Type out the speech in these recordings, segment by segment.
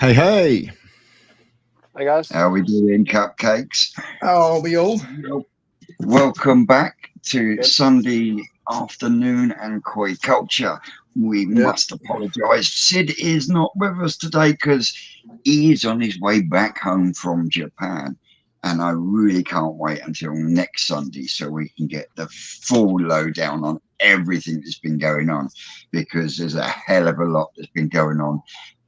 Hey, hey. Hi guys. How we doing, cupcakes? Oh, we all. Welcome back to Good. Sunday afternoon and Koi Culture. We must apologise. Sid is not with us today because he is on his way back home from Japan. And I really can't wait until next Sunday so we can get the full lowdown on everything that's been going on, because there's a hell of a lot that's been going on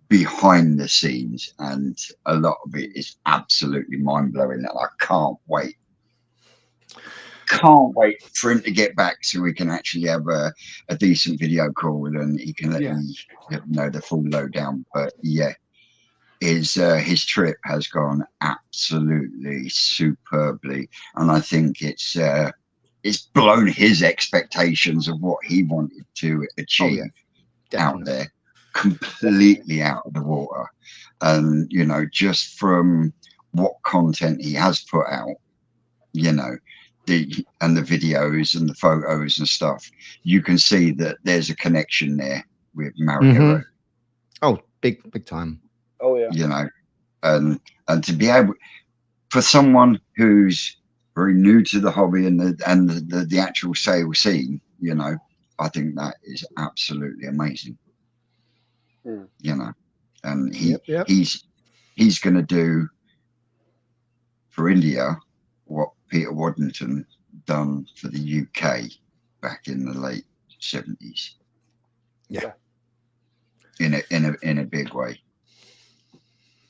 behind the scenes, and a lot of it is absolutely mind-blowing, and I can't wait for him to get back so we can actually have a decent video call and he can let me know the full lowdown. But yeah, his trip has gone absolutely superbly, and I think it's blown his expectations of what he wanted to achieve out there completely out of the water. And you know, just from what content he has put out, you know, the videos and the photos and stuff, you can see that there's a connection there with Marihiro. Oh, big time. Oh yeah. You know, and to be able, for someone who's very new to the hobby and the actual sail scene, you know, I think that is absolutely amazing. You know, and he's going to do for India what Peter Waddington done for the UK back in the late 70s. Yeah, in a big way.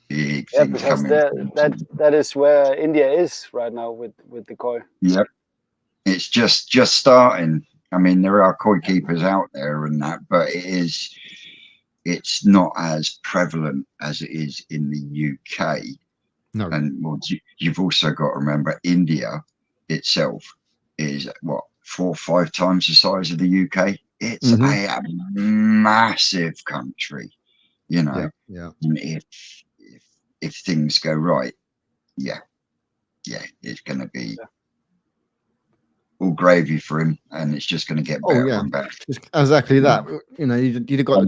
Big Yeah, things because coming. that is where India is right now with the koi. Yep, it's just starting. I mean, there are koi keepers out there and that, but it's not as prevalent as it is in the UK. No. And well, you've also got to remember, India itself is what, 4 or 5 times the size of the UK. It's a massive country, you know. Yeah. And if things go right, it's going to be all gravy for him, and it's just going to get better and better. Exactly that. You know, you'd have got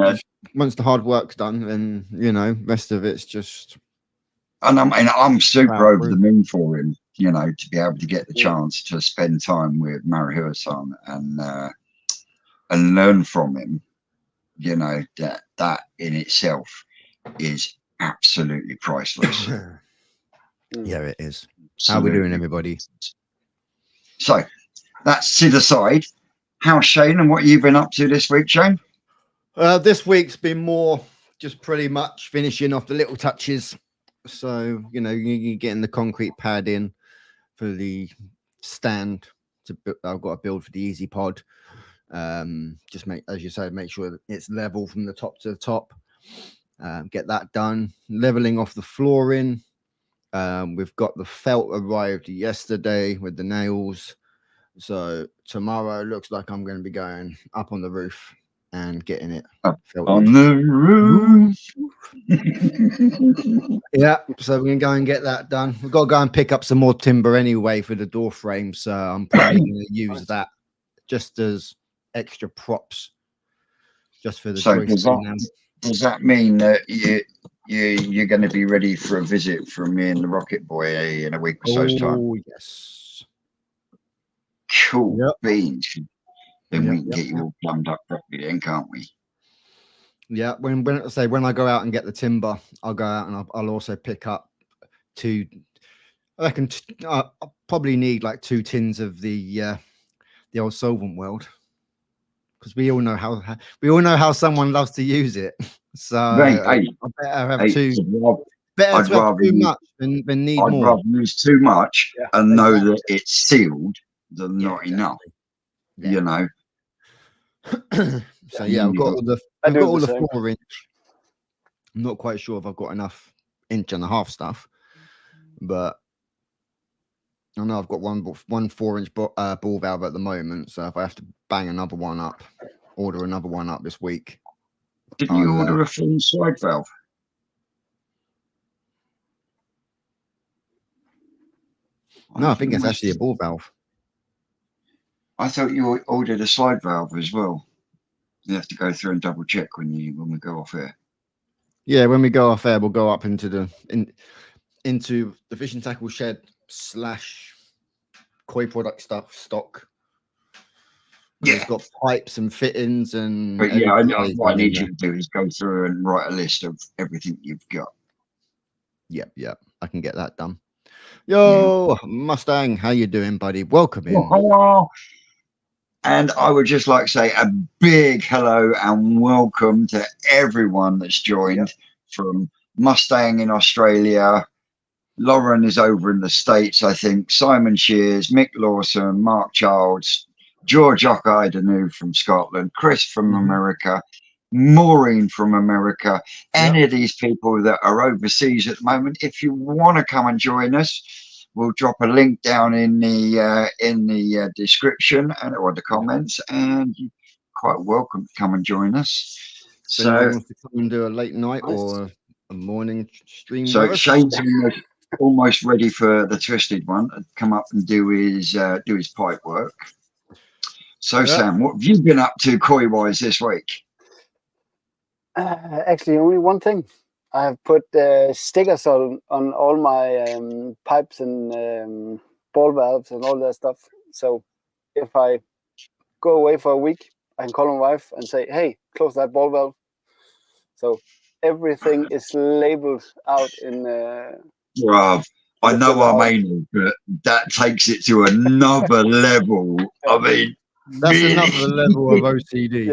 once the hard work's done, then you know, rest of it's just. And I'm super over the moon for him, you know, to be able to get the chance to spend time with Marihiro-san and learn from him. You know, that in itself is absolutely priceless. Yeah, it is. How are we doing, everybody? So that's to the side. How's Shane, and what you've been up to this week, Shane? This week's been more just pretty much finishing off the little touches. So, you know, you're getting the concrete pad in for the stand. I've got to build for the Easy Pod. Just as you say, make sure that it's level from the top to the top. Get that done. Leveling off the flooring. We've got the felt arrived yesterday with the nails. So tomorrow looks like I'm going to be going up on the roof and getting it on the roof. Yeah, so we're going to go and get that done. We've got to go and pick up some more timber anyway for the door frame. So I'm probably going to use that just as extra props, just for the does that mean that you're going to be ready for a visit from me and the Rocket Boy in a week or so's time? Oh yes. Cool beans. Then we can get you all plumbed up properly, then, can't we? Yeah. When I go out and get the timber, I'll go out and I'll also pick up 2. I reckon I'll probably need like 2 tins of the old solvent world, because we all know how someone loves to use it. So I better have 2. Better to have too much than need more. I'd rather use too much and know that it's sealed than not enough. Yeah. You know. So yeah, I've got all the 4 inch. I'm not quite sure if I've got enough 1.5 inch stuff, but I know I've got one 4-inch ball valve at the moment. So if I have to bang another one up, order another one up this week. Did you order a full slide valve? No, I think it's actually a ball valve. I thought you ordered a slide valve as well. You have to go through and double check when we go off here. Yeah, when we go off air, we'll go up into the into the fishing tackle shed / koi product stock. Yeah. It's got pipes and fittings and. But yeah, what I need there. you to do is go through and write a list of everything you've got. Yep. I can get that done. Yo, Mustang, how you doing, buddy? Welcome in. Hello. And I would just like to say a big hello and welcome to everyone that's joined from Mustang in Australia. Lauren is over in the States, I think. Simon Shears, Mick Lawson, Mark Childs, George Ockidenu from Scotland, Chris from America, Maureen from America, any of these people that are overseas at the moment. If you want to come and join us, we'll drop a link down in the description or the comments, and you're quite welcome to come and join us. So anyone wants to come and do a late night or a morning stream. So Shane's almost ready for the twisted one. Come up and do his pipe work. So Sam, what have you been up to koi wise this week? Actually, only one thing. I have put stickers on all my pipes and ball valves and all that stuff. So if I go away for a week, I can call my wife and say, "Hey, close that ball valve." So everything is labeled out in. Bruv, I know I'm anal, but that takes it to another level. I mean, that's really? another level of OCD.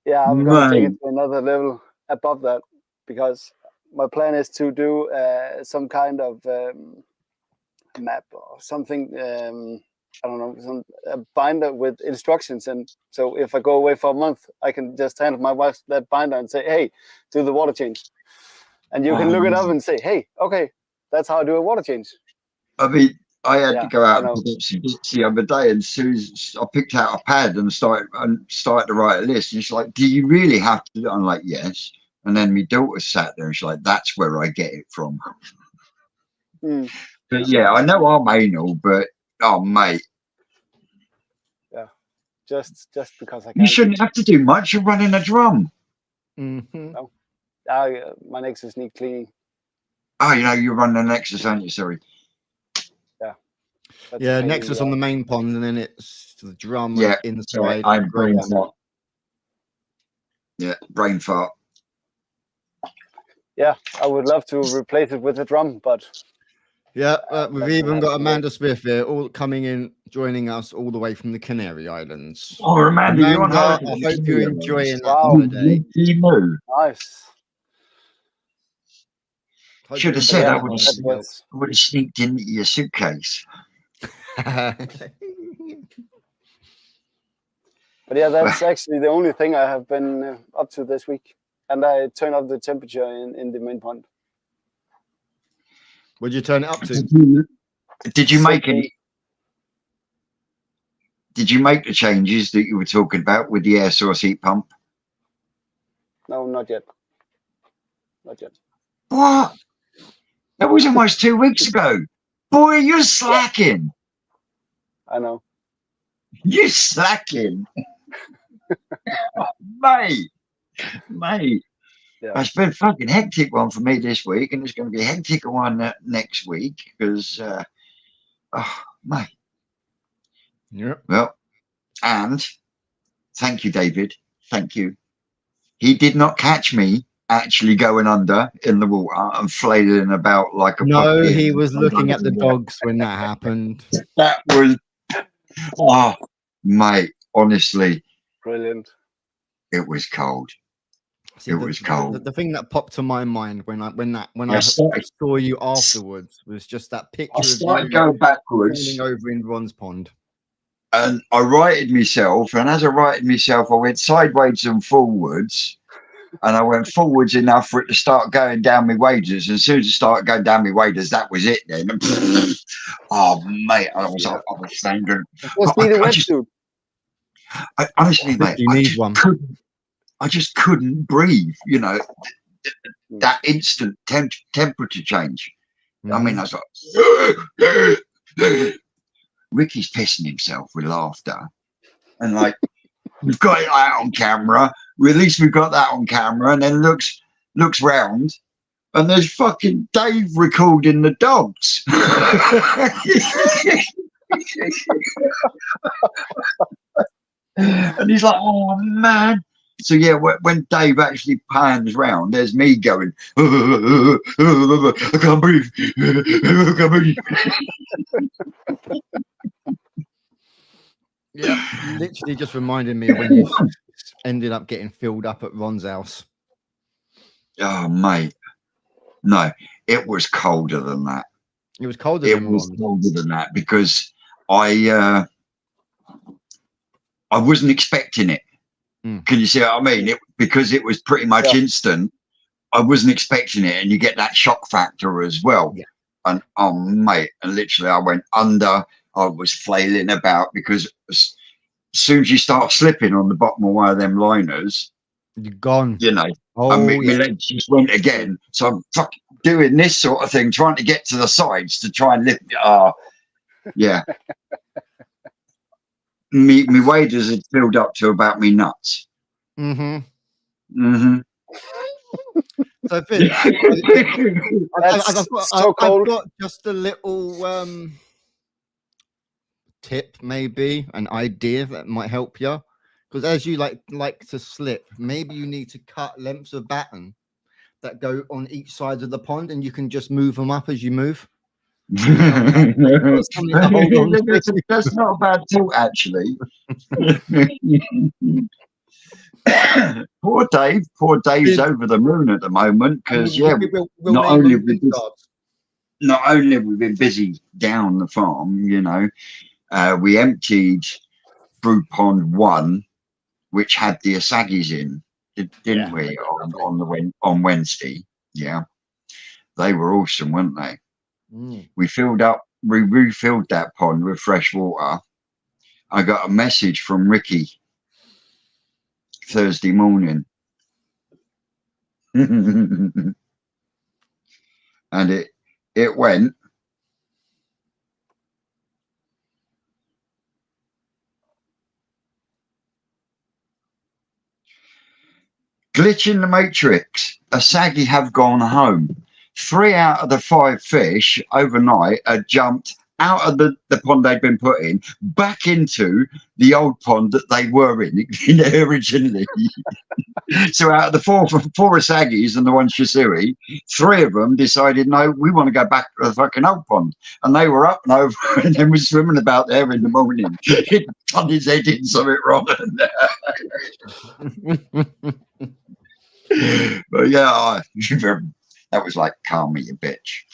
Yeah, I'm gonna take it to another level above that, because my plan is to do some kind of map or something. I don't know, a binder with instructions, and so if I go away for a month, I can just hand my wife that binder and say, "Hey, do the water change," and you can look it up and say, "Hey, okay, that's how I do a water change." I mean, I had to go out and the other day, and as soon as I picked out a pad and started to write a list, and she's like, "Do you really have to?" I'm like, "Yes." And then my daughter sat there and she's like, "That's where I get it from." But yeah, I know I'm anal, but oh mate. Yeah. Just because I can. You shouldn't have to do much. You're running a drum. No. My Nexus need cleaning. Oh, you're running a Nexus, aren't you? Sorry. Yeah. Nexus on the main pond, and then it's the drum inside. I'm brain fart. Yeah, brain fart. Yeah, I would love to replace it with a drum, but we've even got Amanda Smith here, all coming in, joining us all the way from the Canary Islands. Oh, Amanda, you're on I hope you're enjoying that holiday. Nice. Should have said I would have sneaked into your suitcase. But yeah, that's actually the only thing I have been up to this week. And I turned up the temperature in the main pond. What did you turn it up to? Did you make any? Did you make the changes that you were talking about with the air source heat pump? No, not yet. Not yet. What? That was almost 2 weeks ago. Boy, you're slacking. I know. You're slacking. Mate. Yeah. It's been a fucking hectic one for me this week, and it's going to be a hectic one next week because, mate. Yep. Well, and thank you, David. Thank you. He did not catch me actually going under in the water and flailing about like a puppy. He was looking at the dogs when that happened. That was, oh, mate, honestly. Brilliant. It was cold. It was cold. The thing that popped to my mind when I saw you afterwards was just that picture of you going backwards over in Ron's pond. And I righted myself, and as I righted myself, I went sideways and forwards, and I went forwards enough for it to start going down my waders. And as soon as it started going down my waders, that was it then. Oh mate, I was angry. Just need a wetsuit. Honestly, mate, you need one. I just couldn't breathe, that instant temperature change. I mean, I was like, Ricky's pissing himself with laughter. And like, we've got it out on camera. At least we've got that on camera. And then looks looks round, and there's fucking Dave recording the dogs. And he's like, oh man. So yeah, when Dave actually pans round, there's me going, I can't breathe. I can't breathe. Yeah, literally just reminded me of when you ended up getting filled up at Ron's house. Oh mate, no, it was colder than that. It was colder It than was Ron's. colder than that because I wasn't expecting it. Can you see what I mean? Because it was pretty much instant. I wasn't expecting it, and you get that shock factor as well. Yeah. And oh mate, and literally I went under. I was flailing about because as soon as you start slipping on the bottom of one of them liners, You're gone. you know, Oh, my legs just went again. So I'm fucking doing this sort of thing, trying to get to the sides to try and lift it. Yeah. Me waders had filled up to about me nuts. Mm-hmm. Mm-hmm. So Finn, so cold. I've got just a little tip, maybe an idea that might help you. Because as you like to slip, maybe you need to cut lengths of batten that go on each side of the pond, and you can just move them up as you move. That's not a bad thought, actually. Poor Dave's over the moon at the moment because we'll not only have we been busy down the farm, you know, we emptied Brew Pond 1, which had the Asagis in, didn't we, on Wednesday? Yeah, they were awesome, weren't they? We refilled that pond with fresh water. I got a message from Ricky Thursday morning. And it went, glitch in the matrix. Asagi have gone home. 3 out of the 5 fish overnight had jumped out of the pond they'd been put in back into the old pond that they were in originally. So out of the four Asagis and the one Shisui, 3 of them decided, no, we want to go back to the fucking old pond. And they were up and over and then was swimming about there in the morning. He'd done his head in something wrong. But yeah, that was like, calm me, you bitch.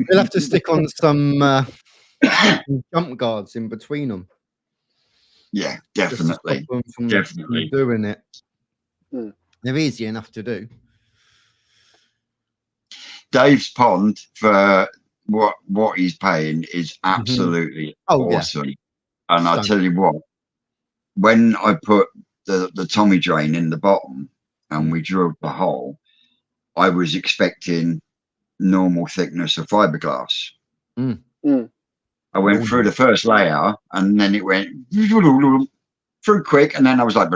We'll have to stick on some jump guards in between them. Yeah, definitely. Definitely doing it. They're easy enough to do. Dave's pond for what he's paying is absolutely awesome. Yeah. And I tell you what, when I put the Tommy drain in the bottom and we drilled the hole, I was expecting normal thickness of fiberglass. I went through the first layer and then it went through quick, and then I was like,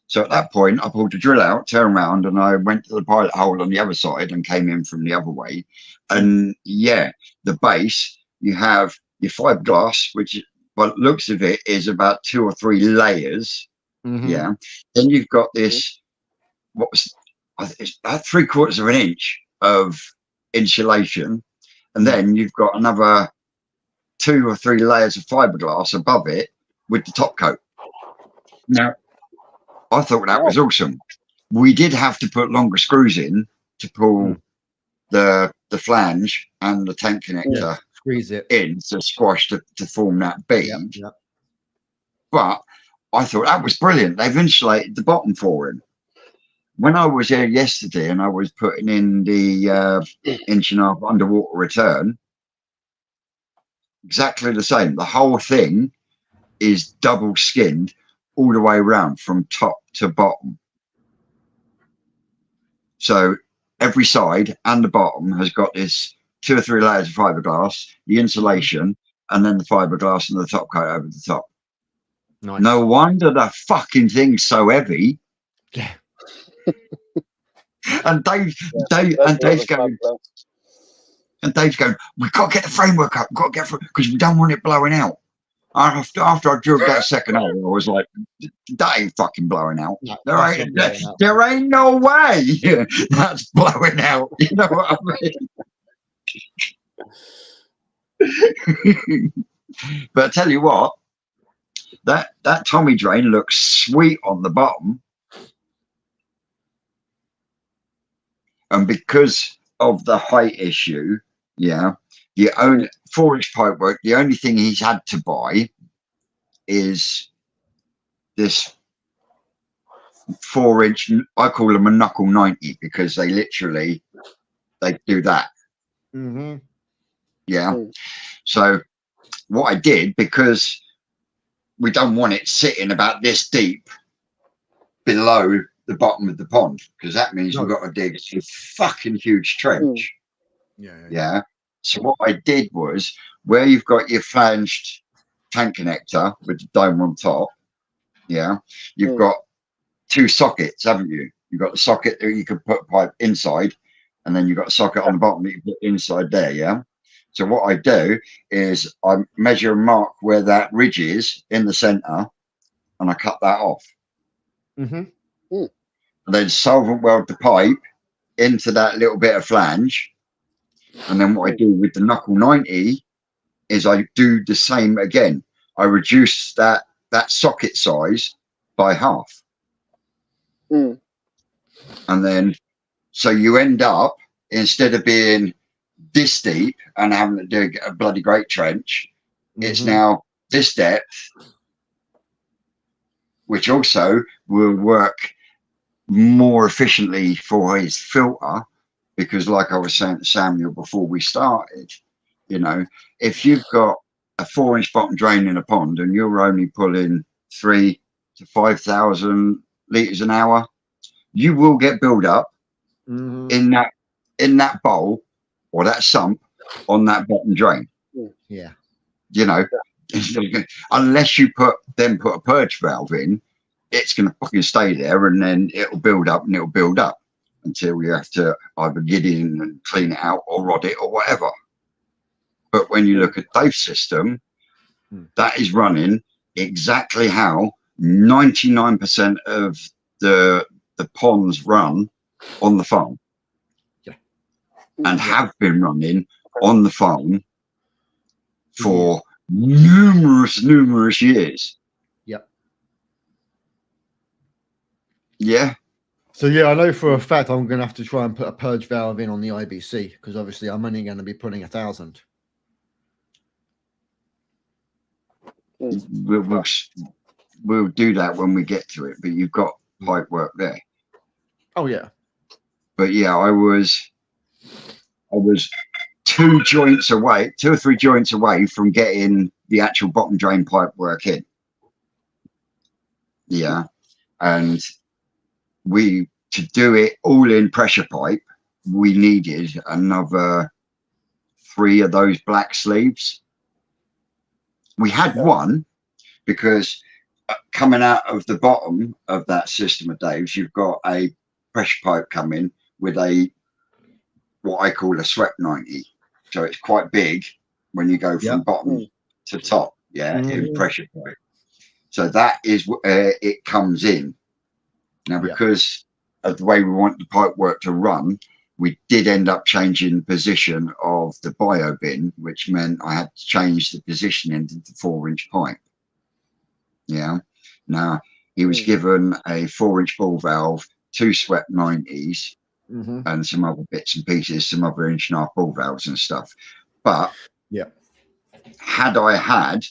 So at that point, I pulled the drill out, turned around, and I went to the pilot hole on the other side and came in from the other way. And yeah, the base, you have your fiberglass, which by the looks of it is about 2 or 3 layers. Yeah. Then you've got this, it's about 3/4 of an inch of insulation. And then you've got another 2 or 3 layers of fiberglass above it with the top coat. Now, I thought that was awesome. We did have to put longer screws in to pull the flange and the tank connector squeeze it in to squash to form that bead. But I thought that was brilliant. They've insulated the bottom for him. When I was here yesterday and I was putting in the 1.5 inch underwater return, exactly the same. The whole thing is double skinned all the way around from top to bottom. So every side and the bottom has got this 2 or 3 layers of fiberglass, the insulation, and then the fiberglass and the top coat over the top. Nice. No wonder the fucking thing's so heavy. Yeah. And Dave's going, we've got to get the framework up, because we don't want it blowing out. After I drilled that second hole, I was like, that ain't fucking blowing out. No, there ain't no way that's blowing out. You know what I mean? But I tell you what, that Tommy drain looks sweet on the bottom. And because of the height issue, yeah, the only 4-inch pipework, the only thing he's had to buy is this 4-inch, I call them a knuckle 90, because they do that. Mm-hmm. Yeah. So what I did, because we don't want it sitting about this deep below the bottom of the pond, because that means we've got to dig a fucking huge trench. Yeah. So what I did was, where you've got your flanged tank connector with the dome on top, yeah, you've got 2 sockets, haven't you? You've got the socket that you could put pipe inside, and then you've got a socket on the bottom that you put inside there, yeah? So what I do is I measure and mark where that ridge is in the center, and I cut that off. Mm-hmm. And then solvent weld the pipe into that little bit of flange. And then what I do with the knuckle 90 is I do the same again. I reduce that socket size by half. And then, so you end up, instead of being this deep and having to do a bloody great trench, it's now this depth, which also will work more efficiently for his filter, because like I was saying to Samuel before we started, you know, if you've got a 4-inch bottom drain in a pond and you're only pulling 3,000 to 5,000 litres an hour, you will get build up in that bowl or that sump on that bottom drain. Yeah. You know, unless you put a purge valve in, it's going to fucking stay there, and then it'll build up and it'll build up until you have to either get in and clean it out or rod it or whatever. But when you look at Dave's system, that is running exactly how 99% of the ponds run on the farm, and have been running on the farm for numerous years. Yeah. So yeah, I know for a fact I'm going to have to try and put a purge valve in on the IBC, because obviously I'm only going to be putting 1,000. We'll do that when we get to it, but you've got pipe work there. Oh yeah. But yeah, I was 2 or 3 joints away from getting the actual bottom drain pipe work in. Yeah. And to do it all in pressure pipe, we needed another 3 of those black sleeves. We had one, because coming out of the bottom of that system of Dave's, you've got a pressure pipe coming with what I call a swept 90. So it's quite big when you go from bottom to top, in pressure pipe. So that is where it comes in. Now, because of the way we want the pipe work to run, we did end up changing the position of the bio bin, which meant I had to change the position into the 4-inch pipe. Yeah. Now, he was given a 4-inch ball valve, 2 swept 90s, and some other bits and pieces, some other 1.5-inch ball valves and stuff. But had I had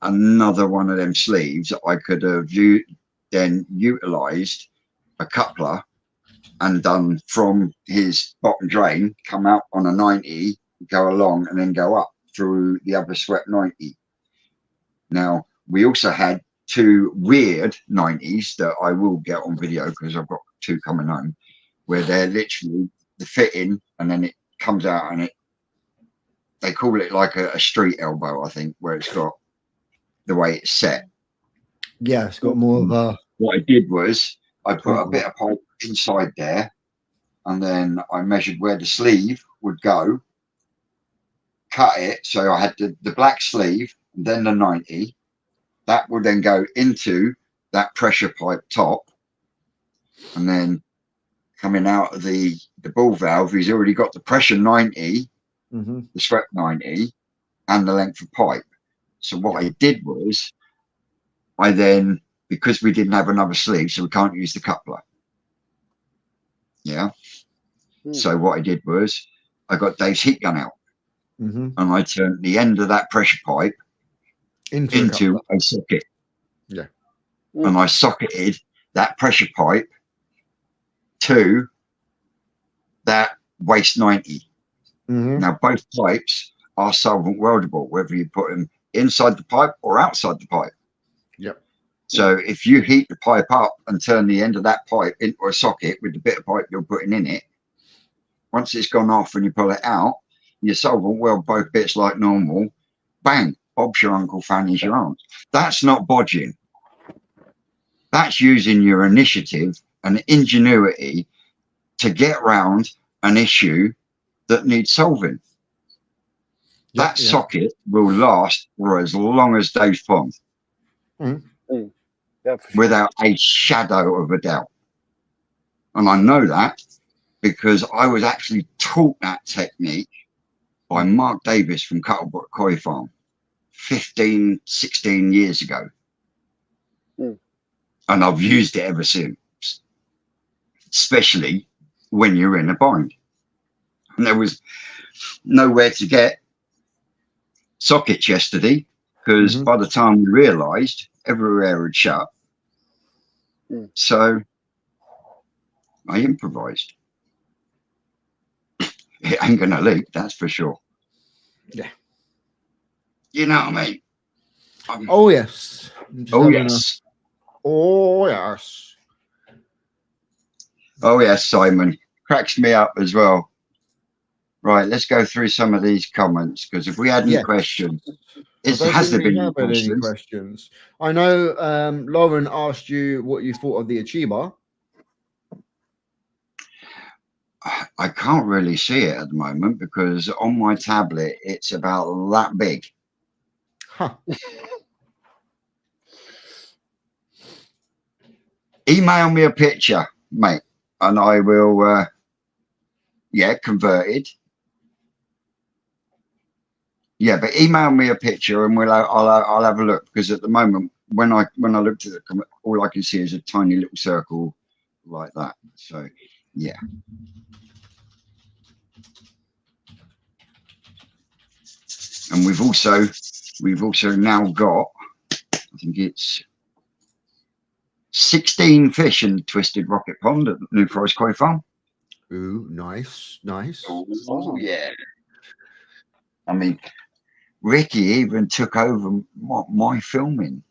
another one of them sleeves, I could have then utilized a coupler and done from his bottom drain, come out on a 90, go along, and then go up through the other swept 90. Now, we also had 2 weird 90s that I will get on video, because I've got 2 coming home, where they're literally the fitting, and then it comes out, and they call it like a street elbow, I think, where it's got the way it's set. Yeah, it's got more of a... What I did was I put a bit of pipe inside there, and then I measured where the sleeve would go, cut it. So I had the black sleeve and then the 90. That would then go into that pressure pipe top, and then coming out of the ball valve, he's already got the pressure 90, the swept 90, and the length of pipe. So what I did was, I then, because we didn't have another sleeve, so we can't use the coupler. Yeah. So what I did was, I got Dave's heat gun out, and I turned the end of that pressure pipe into a socket. Yeah. And I socketed that pressure pipe to that waste 90. Now both pipes are solvent weldable, whether you put them inside the pipe or outside the pipe. Yep. So if you heat the pipe up and turn the end of that pipe into a socket with the bit of pipe you're putting in it, once it's gone off and you pull it out, you solvent weld both bits like normal. Bang, Bob's your uncle, Fanny's your aunt. That's not bodging. That's using your initiative and ingenuity to get around an issue that needs solving. That socket will last for as long as Dave's pond, without a shadow of a doubt. And I know that because I was actually taught that technique by Mark Davis from Cuttlebrook Koi Farm 15, 16 years ago. And I've used it ever since, especially when you're in a bind. And there was nowhere to get sockets yesterday, because by the time we realised, everywhere had shut. So I improvised. It ain't gonna leak, that's for sure. Yeah. You know what I mean? Oh yes. Oh yes. Oh yes. Oh yes, Simon. Cracks me up as well. Right, let's go through some of these comments, because if we had any questions, has there been any questions? I know Lauren asked you what you thought of the Achiba. I can't really see it at the moment because on my tablet it's about that big. Huh. Email me a picture, mate, and I will convert it. Yeah, but email me a picture and I'll have a look, because at the moment when I looked at it, all I can see is a tiny little circle like that. So yeah. And we've also now got, I think it's 16 fish in Twisted Rocket Pond at New Forest Koi Farm. Ooh, nice, nice. Oh yeah. I mean, Ricky even took over my filming,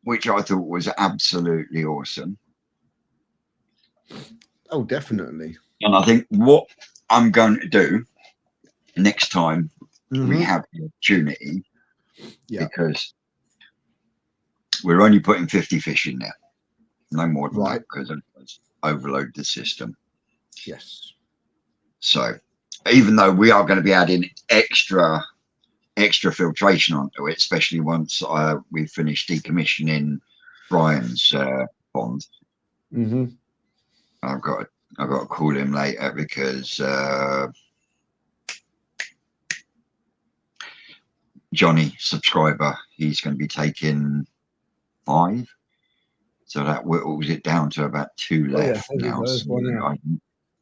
which I thought was absolutely awesome. Oh, definitely. And I think what I'm going to do next time we have the opportunity, because we're only putting 50 fish in there, no more than that, because otherwise overload the system. Yes. So even though we are going to be adding extra filtration onto it, especially once we've finished decommissioning Brian's pond. I've got to call him later, because Johnny, subscriber, he's going to be taking 5, so that whittles it down to about 2 left now. So I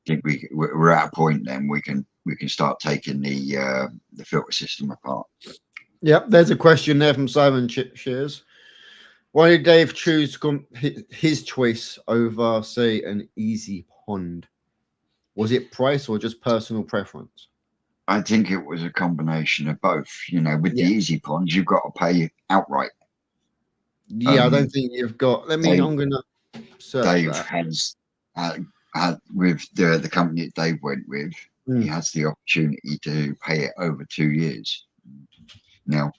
think we're at a point then we can start taking the filter system apart. Yep, there's a question there from Simon Shears. Why did Dave choose his choice over, say, an easy pond? Was it price or just personal preference? I think it was a combination of both. You know, with the easy ponds, you've got to pay outright. Yeah, I don't think you've got. I'm going to search Dave that. has, with the company that Dave went with, he has the opportunity to pay it over 2 years. Now,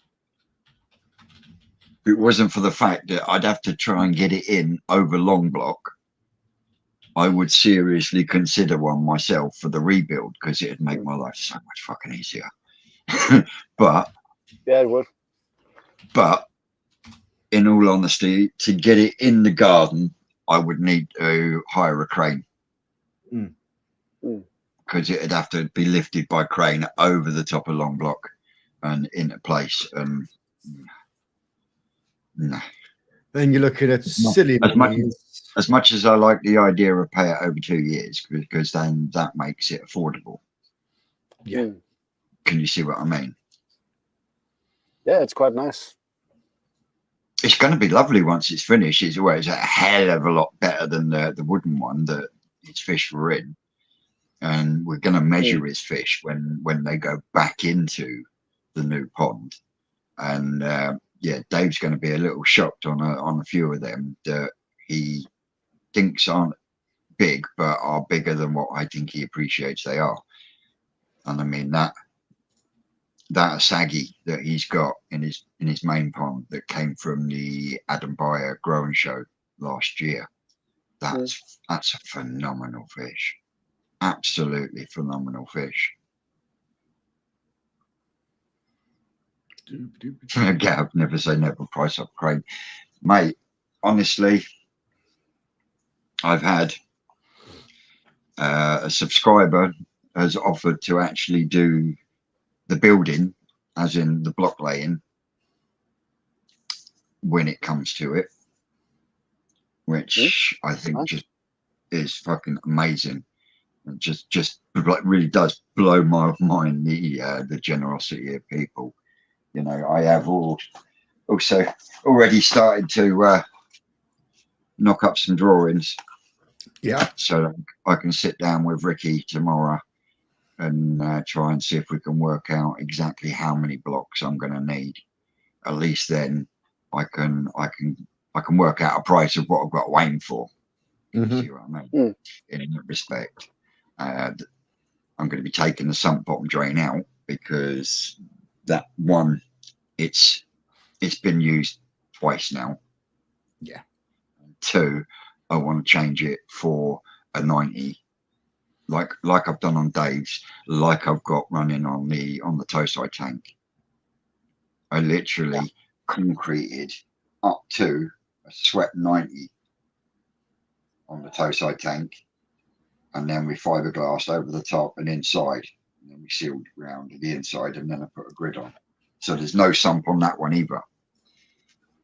if it wasn't for the fact that I'd have to try and get it in over long block, I would seriously consider one myself for the rebuild, because it'd make my life so much fucking easier. but yeah, it would. But in all honesty, to get it in the garden, I would need to hire a crane, because it'd have to be lifted by crane over the top of long block and into place. And no. Then you're looking at silly money. As much as I like the idea of pay it over 2 years, because then that makes it affordable. Yeah. Can you see what I mean? Yeah, it's quite nice. It's going to be lovely once it's finished. It's always a hell of a lot better than the wooden one that its fish were in. And we're going to measure its fish when they go back into the new pond. And yeah, Dave's going to be a little shocked on a few of them that he thinks aren't big, but are bigger than what I think he appreciates they are. And I mean that saggy that he's got in his main pond that came from the Adam Beyer growing show last year. That's a phenomenal fish. Absolutely phenomenal fish. Gav, never say never. Price up crane, mate. Honestly, I've had a subscriber has offered to actually do the building, as in the block laying, when it comes to it, which I think just is fucking amazing. It just like really does blow my mind, the generosity of people. You know, I have also already started to knock up some drawings. Yeah. So I can sit down with Ricky tomorrow and try and see if we can work out exactly how many blocks I'm going to need. At least then I can work out a price of what I've got to aim for. See what I mean? In that respect, I'm going to be taking the sump bottom drain out, because that one, it's been used twice now. Yeah. And 2, I want to change it for a 90, like I've done on Dave's, like I've got running on the toe side tank. I literally concreted up to a swept 90 on the toe side tank, and then we fiberglassed over the top and inside, and then we sealed around the inside, and then I put a grid on. So there's no sump on that one either.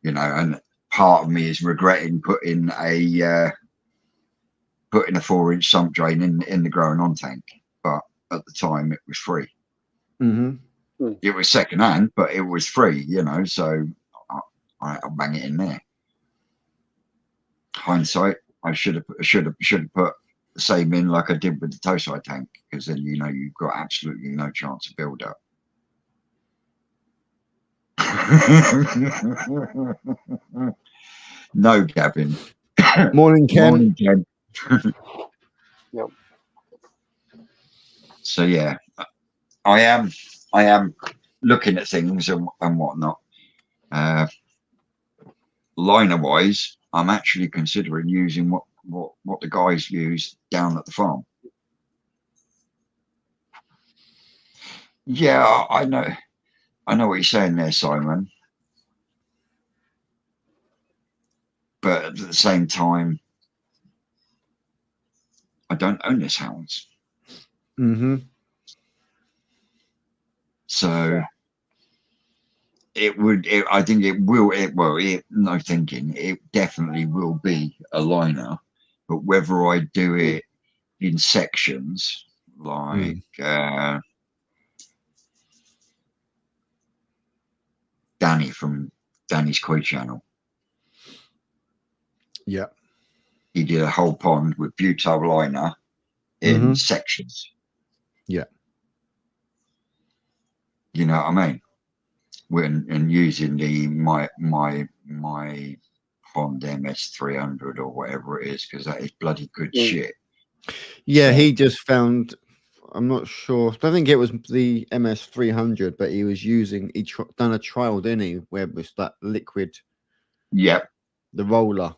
You know, and part of me is regretting putting a 4-inch sump drain in the growing on tank, but at the time it was free. It was second hand, but it was free, you know, so I'll bang it in there. Hindsight, I should have put the same in like I did with the toe side tank, because then, you know, you've got absolutely no chance of build up. No, Gavin. Morning, Ken. Morning, Ken. Yep. So yeah, I am looking at things and whatnot. Liner wise, I'm actually considering using what the guys use down at the farm. Yeah, I know what you're saying there, Simon. But at the same time, I don't own this house. So I think it will, no thinking, it definitely will be a liner, but whether I do it in sections, like Danny from Danny's Koi channel. Yeah. He did a whole pond with butyl liner in sections. Yeah. You know what I mean? And using my pond MS300 or whatever it is, because that is bloody good shit. Yeah, so he just found, I'm not sure, I don't think it was the MS300, but he was using, done a trial, didn't he, where it was that liquid Yep. The roller,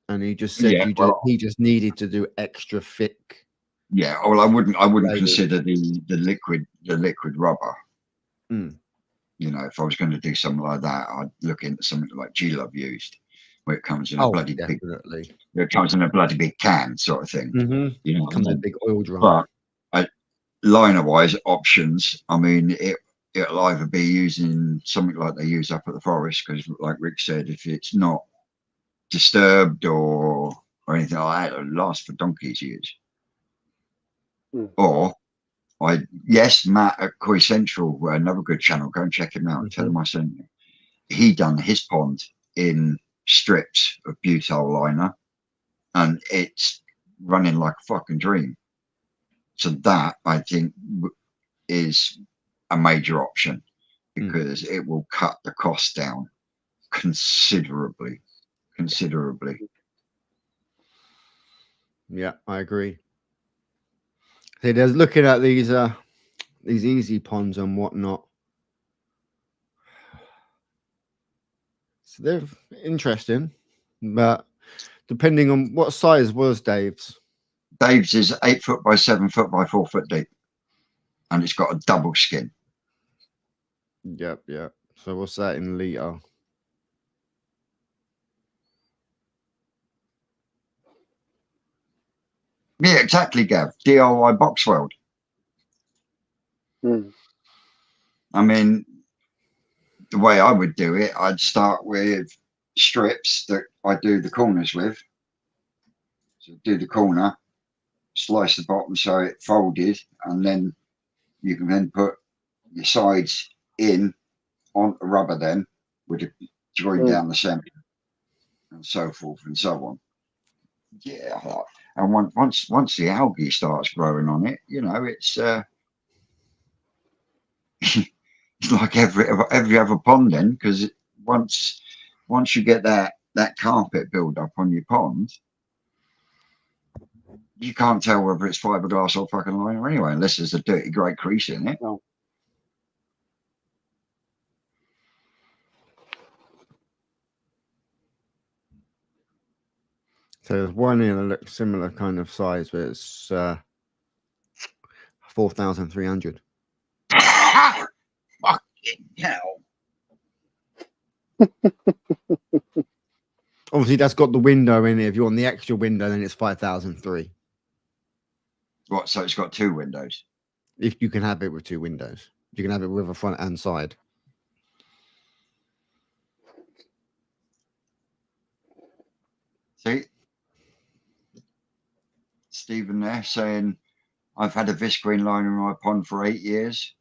and he just said he just needed to do extra thick. Yeah. Well, I wouldn't layers. consider the liquid rubber. Mm. You know, if I was going to do something like that, I'd look into something like G-Love used, where it comes in a bloody definitely. big. It comes in a bloody big can, sort of thing. Mm-hmm. You know, comes in a big oil drum. But liner-wise, options. I mean, it'll either be using something like they use up at the forest, because, like Rick said, if it's not disturbed or anything like that, it'll last for donkey's years. Or Matt at Koi Central, another good channel. Go and check him out. Tell him I sent you. He done his pond in strips of butyl liner, and it's running like a fucking dream. So that, I think, is a major option, because it will cut the cost down considerably. Yeah, I agree. See, there's looking at these easy ponds and whatnot. So they're interesting, but depending on what size was Dave's. Dave's is 8 foot by 7 foot by 4 foot deep, and it's got a double skin. Yep. So what's that in litre? Yeah, exactly, Gav. DIY Box World. I mean, the way I would do it, I'd start with strips that I do the corners with. So do the corner, slice the bottom so it folded, and then you can then put your sides in on the rubber then, with it joined down the centre, and so forth and so on. Yeah, and once the algae starts growing on it, you know, it's it's like every other pond then, because once you get that carpet build up on your pond, you can't tell whether it's fiberglass or fucking liner anyway, unless there's a dirty grey crease in it. No. So there's one in a similar kind of size, but it's 4,300. Fucking hell. Obviously, that's got the window in it. If you want the extra window, then it's 5,003. What? So it's got 2 windows. If you can have it with 2 windows, you can have it with a front and side. See, Stephen there saying, I've had a visqueen liner in my pond for 8 years.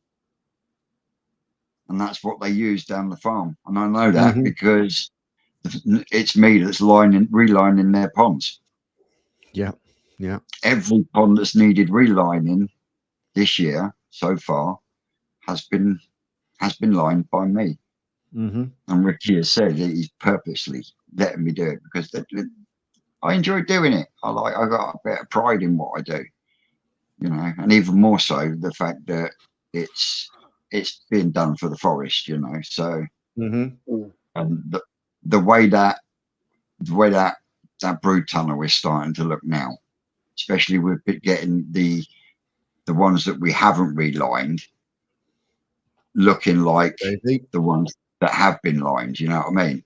And that's what they use down the farm. And I know that because it's me that's relining their ponds. Yeah. Every pond that's needed relining this year so far has been lined by me. And Ricky has said that he's purposely letting me do it because I enjoy doing it. I got a bit of pride in what I do, you know, and even more so the fact that it's being done for the forest, you know. So and the way that brood tunnel is starting to look now, especially with getting the ones that we haven't relined looking like the ones that have been lined, you know what I mean?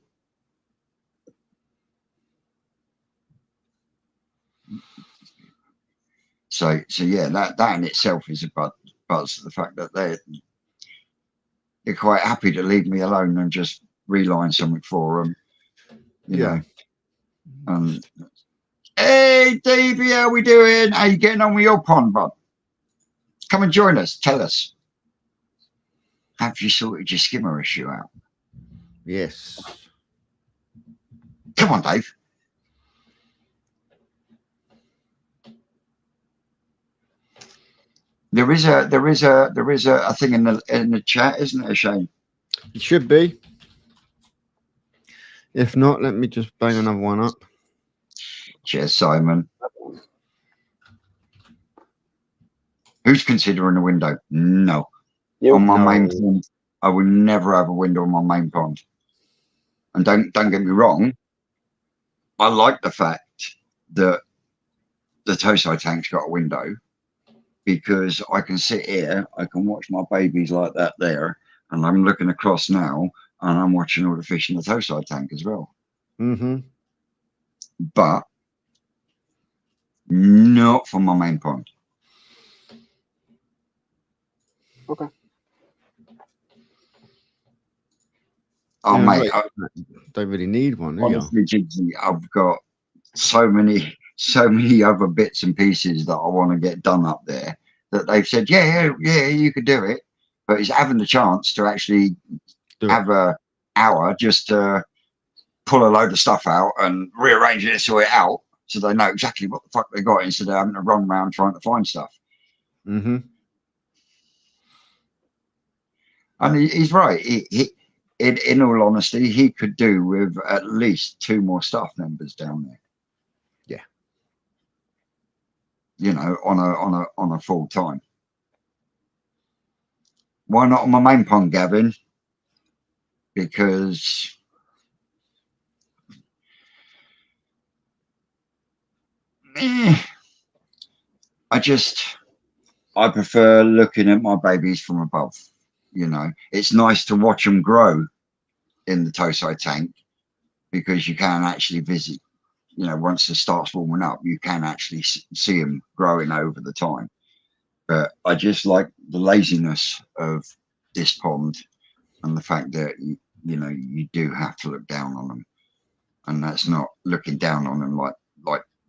So yeah, that in itself is a buzz. The fact that they're quite happy to leave me alone and just reline something for them, you know. Hey Davey, how we doing? How you getting on with your pond, bud? Come and join us. Tell us. Have you sorted your skimmer issue out? Yes. Come on, Dave. There is a thing in the chat, isn't there, Shane? It should be. If not, let me just bang another one up. Cheers, Simon. Who's considering a window? No. On my main pond, I would never have a window on my main pond. And don't get me wrong, I like the fact that the toe side tank's got a window, because I can sit here, I can watch my babies like that there, and I'm looking across now, and I'm watching all the fish in the toe side tank as well. Mm-hmm. But not for my main pond. Okay. Oh, Yeah, mate, don't really need one, do you? honestly, Jigsy, I've got so many other bits and pieces that I want to get done up there that they've said, yeah, you could do it. But it's having the chance to actually have an hour just to pull a load of stuff out and rearrange it and sort it out, so they know exactly what the fuck they got, instead of having to run around trying to find stuff. Mm-hmm. And he's right. He in all honesty, he could do with at least 2 more staff members down there. Yeah. You know, on a full time. Why not on my main pond, Gavin? Because I prefer looking at my babies from above. You know, it's nice to watch them grow in the toe side tank, because you can actually visit, you know, once it starts warming up, you can actually see them growing over the time. But I just like the laziness of this pond, and the fact that, you know, you do have to look down on them, and that's not looking down on them like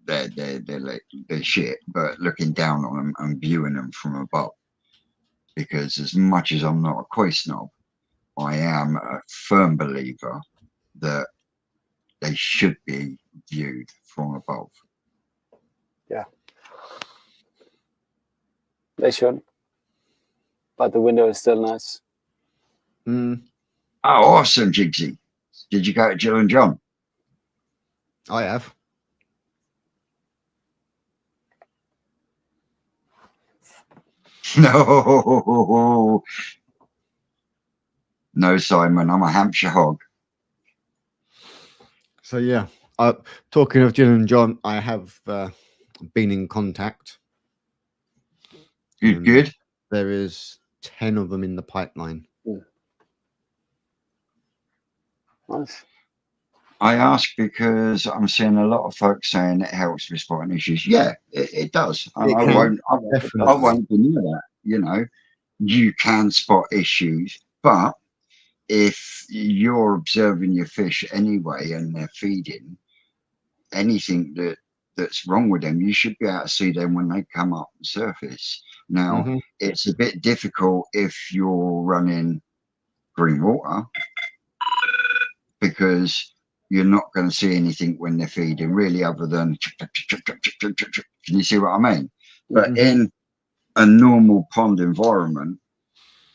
they're shit, but looking down on them and viewing them from above. Because as much as I'm not a koi snob, I am a firm believer that they should be viewed from above. Yeah, they should. But the window is still nice. Mm. Oh, awesome, Jigsy. Did you go to Jill and John? I have. No. No, Simon, I'm a Hampshire hog. So yeah, talking of Jill and John, I have been in contact. Good. There is 10 of them in the pipeline. Nice. I ask because I'm seeing a lot of folks saying it helps with spotting issues. Yeah, it does. I won't deny that. You know, you can spot issues, but if you're observing your fish anyway and they're feeding, anything that's wrong with them, you should be able to see them when they come up the surface. Now, it's a bit difficult if you're running green water, because you're not going to see anything when they're feeding, really, other than can you see what I mean? But in a normal pond environment,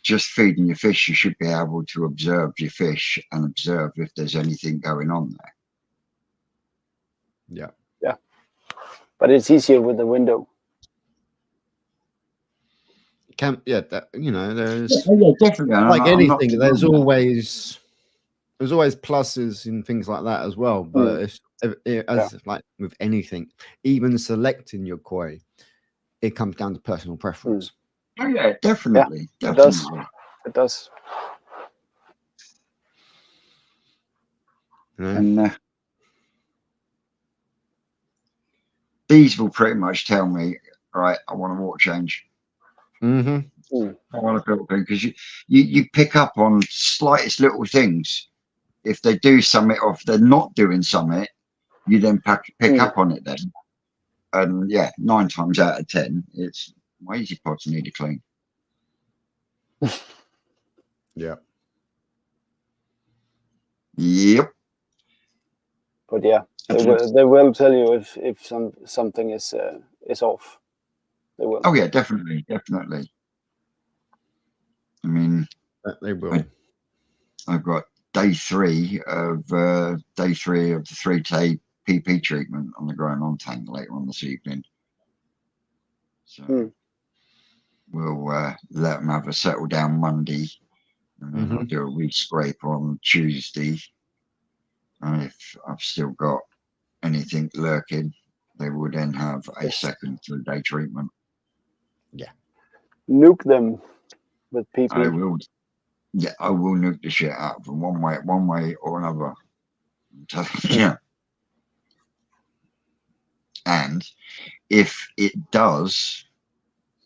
just feeding your fish, you should be able to observe your fish and observe if there's anything going on there. Yeah, but it's easier with the window. That, you know, there's definitely, like anything. There's always pluses and things like that as well. But like with anything, even selecting your koi, it comes down to personal preference. Oh yeah, definitely. It does. It does. You know? And these will pretty much tell me, right, I want a water change. I want a filter thing, because you pick up on slightest little things. If they do something, or if they're not doing something, you then pick up on it then. And yeah, 9 times out of 10, it's my easy pods need a clean. Yep. But yeah, they will tell you if something is off. They will. Oh yeah, definitely. I mean, they will. I've got day 3 of the 3-day PP treatment on the growing on tank later on this evening. So we'll let them have a settle down Monday, and then I'll do a re-scrape on Tuesday, And if I've still got anything lurking, they will then have a second 3-day treatment. Yeah. Nuke them with PP. I will. Yeah, I will nuke the shit out of them one way or another. Yeah. And if it does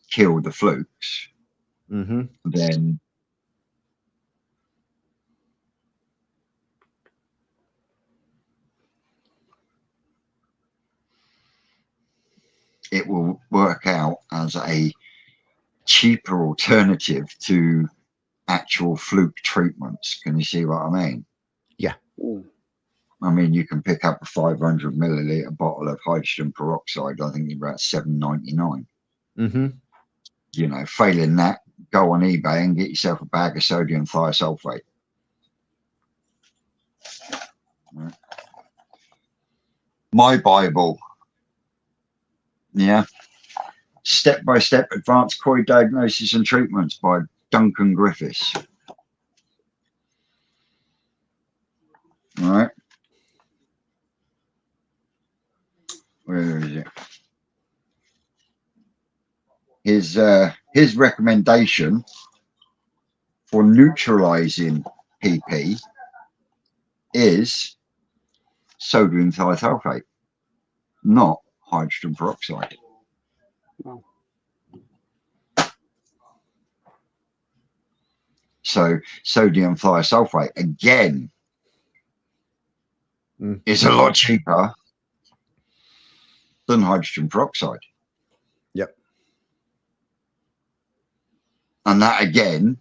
kill the flukes, then it will work out as a cheaper alternative to actual fluke treatments. Can you see what I mean? Yeah. I mean, you can pick up a 500 milliliter bottle of hydrogen peroxide. I think it's about $7.99. You know, failing that, go on eBay and get yourself a bag of sodium thiosulfate. Right. My Bible. Yeah. Step-by-step advanced COI diagnosis and treatments by Duncan Griffiths. All right. Where is it? His recommendation for neutralizing PP is sodium thiosulfate, not hydrogen peroxide. Oh. So sodium thiosulfate again is a lot cheaper than hydrogen peroxide. Yep. And that again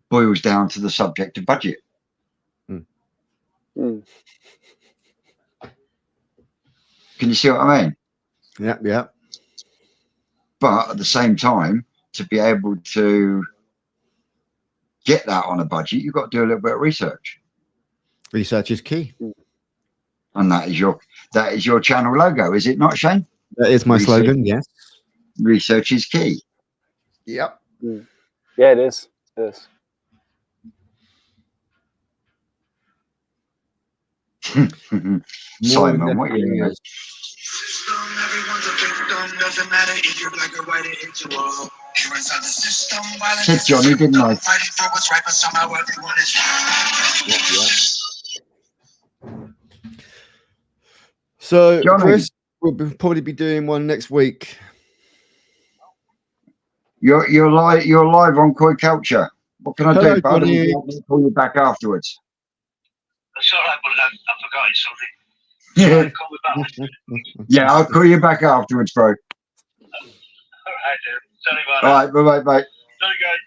boils down to the subject of budget. Can you see what I mean? Yeah, yeah. But at the same time, to be able to get that on a budget, you've got to do a little bit of research. Research is key. And that is your channel logo, is it not, Shane? That is my slogan, yes. Research is key. Yep. Yeah, it is. It is. Simon, what are you doing? Said Johnny, didn't I? So, Johnny, Chris, we'll probably be doing one next week. You're live on Koi Culture. What can I Hello, do, bud? Johnny. I'll call you back afterwards. That's all right, but I forgot it, sorry. Call me back. Yeah, I'll call you back afterwards, bro. All right, dude. Sorry about All right, bye. Sorry, guys.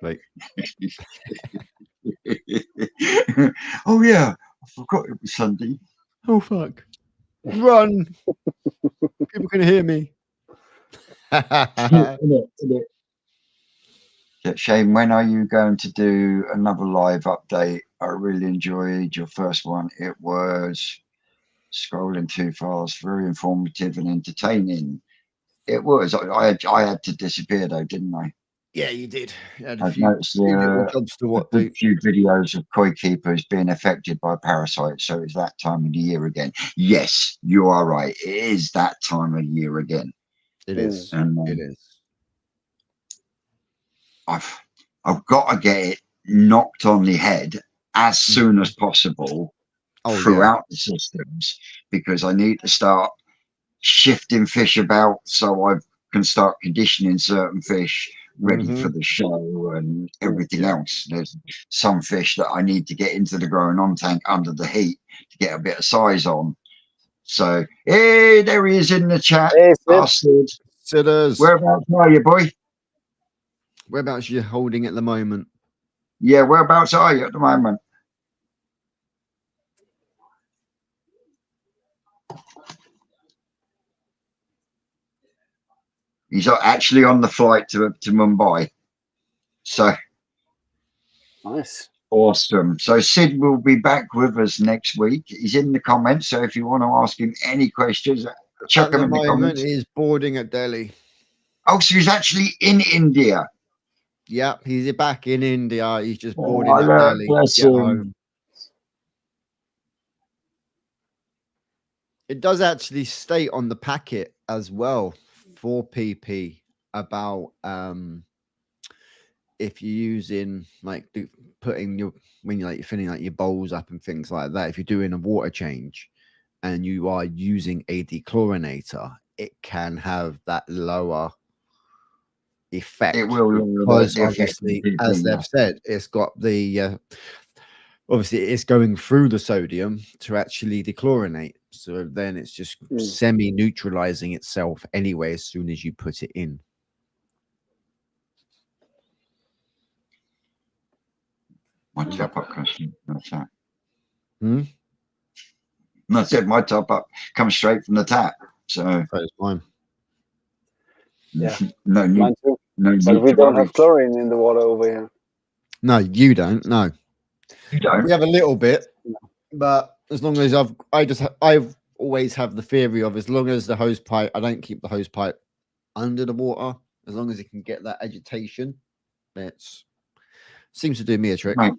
Bye. Oh, yeah. I forgot it was Sunday. Oh, fuck. Run. People can hear me. Shane, when are you going to do another live update? I really enjoyed your first one. It was scrolling too fast, very informative and entertaining. It was. I had to disappear though, didn't I? Yeah, you did. I've noticed a few videos of koi keepers being affected by parasites. So it's that time of the year again. Yes, you are right. It is that time of year again. It is. And, it is. I've got to get it knocked on the head as soon as possible throughout the systems, because I need to start shifting fish about so I can start conditioning certain fish ready for the show and everything else. There's some fish that I need to get into the growing on tank under the heat to get a bit of size on. So, hey, there he is in the chat. Hey, Sitters. Whereabouts are you, boy? Whereabouts are you holding at the moment? Yeah, whereabouts are you at the moment? He's actually on the flight to Mumbai. So nice. Awesome. So Sid will be back with us next week. He's in the comments. So if you want to ask him any questions, chuck them in the comments. He's boarding at Delhi. Oh, so he's actually in India. Yep, he's back in India. He's just boarding at Delhi. Bless him. It does actually state on the packet as well for PP about if you're using like putting your when you're like you're filling like your bowls up and things like that. If you're doing a water change and you are using a dechlorinator, it can have that lower effect. It will because the effect of obviously, the PP, as they've said, it's got the obviously it's going through the sodium to actually dechlorinate. So then it's just semi-neutralizing itself anyway as soon as you put it in. My top up question. That's that. Hmm? And I said my top up comes straight from the tap. So That is fine. Yeah. no need, Mine too. no need But we to don't worry. have chlorine in the water over here. No, you don't. No, You don't. we have a little bit, No. but as long as I've always have the theory of as long as the hose pipe, I don't keep the hose pipe under the water. As long as it can get that agitation, it's seems to do me a trick. Right.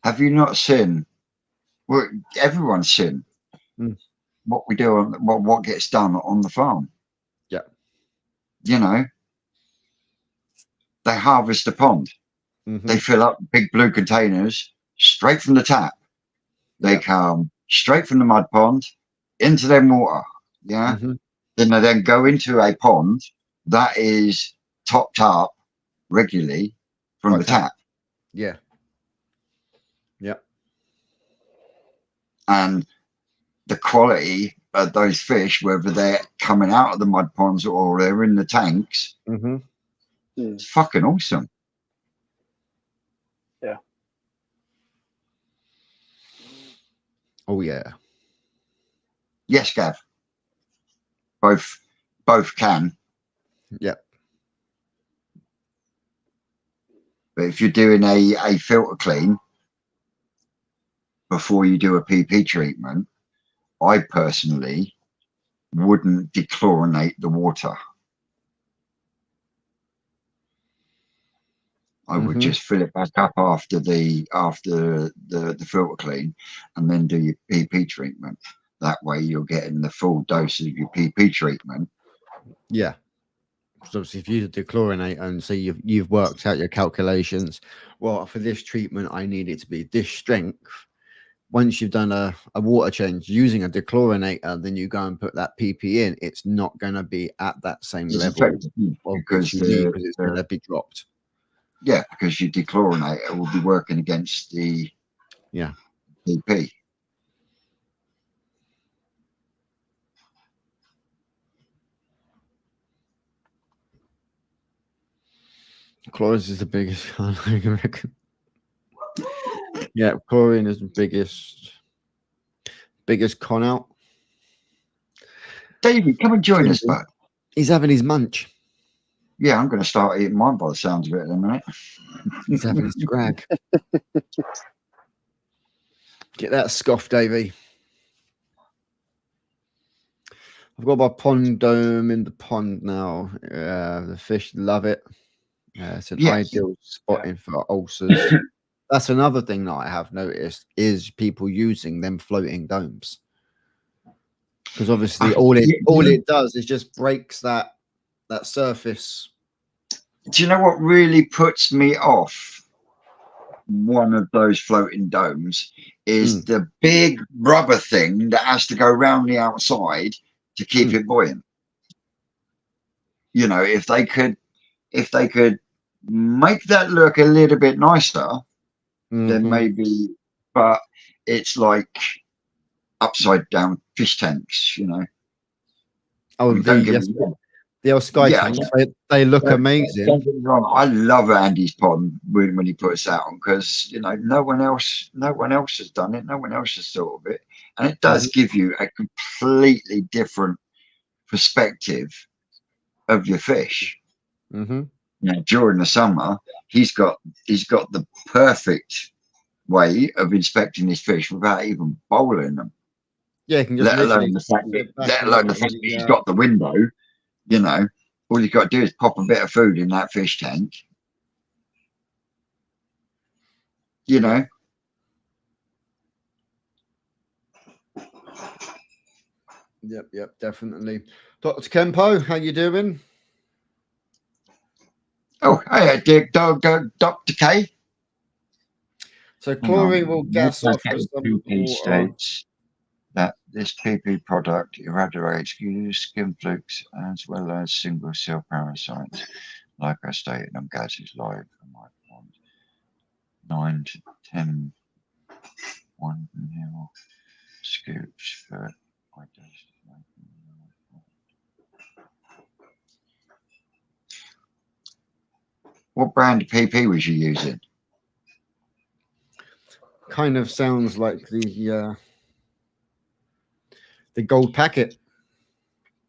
Have you not seen? Well, everyone's seen what we do on what gets done on the farm. Yeah. You know, they harvest the pond. They fill up big blue containers straight from the tap. They come straight from the mud pond into their water. Yeah. Then they then go into a pond that is topped up regularly from the tap. Yeah. Yeah. And the quality of those fish, whether they're coming out of the mud ponds or they're in the tanks, it's fucking awesome. Yeah. Oh yeah. Yes, Gav. Both can. Yeah. But if you're doing a filter clean before you do a PP treatment, I personally wouldn't dechlorinate the water. I would just fill it back up after the filter clean and then do your PP treatment. That way you're getting the full dose of your PP treatment. Yeah. So obviously if you dechlorinate and say you've worked out your calculations, well, for this treatment, I need it to be this strength. Once you've done a water change using a dechlorinator, then you go and put that PP in, it's not going to be at that same level because it's going to be dropped. Yeah, because your dechlorinator will be working against the PP. Chlorine is the biggest, I reckon. Yeah, chlorine is the biggest con out. David, come and join us, bud. He's having his munch. Yeah, I'm going to start eating mine by the sounds of it in a minute. He's having his scrag. Get that scoff, Davey. I've got my pond dome in the pond now. The fish love it. It's an ideal spotting for ulcers. That's another thing that I have noticed is people using them floating domes. Because obviously all it does is just breaks that surface. Do you know what really puts me off one of those floating domes is the big rubber thing that has to go around the outside to keep it buoyant. You know, if they could make that look a little bit nicer, then maybe, but it's like upside down fish tanks, you know. Oh, I mean, the old sky tanks, they look amazing. Don't get me wrong, I love Andy's pond when he puts that on because you know no one else has done it, no one else has thought of it, and it does give you a completely different perspective of your fish. Now during the summer, he's got the perfect way of inspecting his fish without even bowling them. Yeah, you can just let alone the fact that he's got the window. You know, all you've got to do is pop a bit of food in that fish tank. You know, Yep, definitely. Dr. Kempo, how you doing? Oh, hey, Dr. K. So chlorine will gas off of some PP water. states that this PP product eradicates skin flukes as well as single cell parasites. Like I stated on Gaz's live, I might want 9 to 10 1 mil scoops per What brand of PP was you using? Kind of sounds like the gold packet.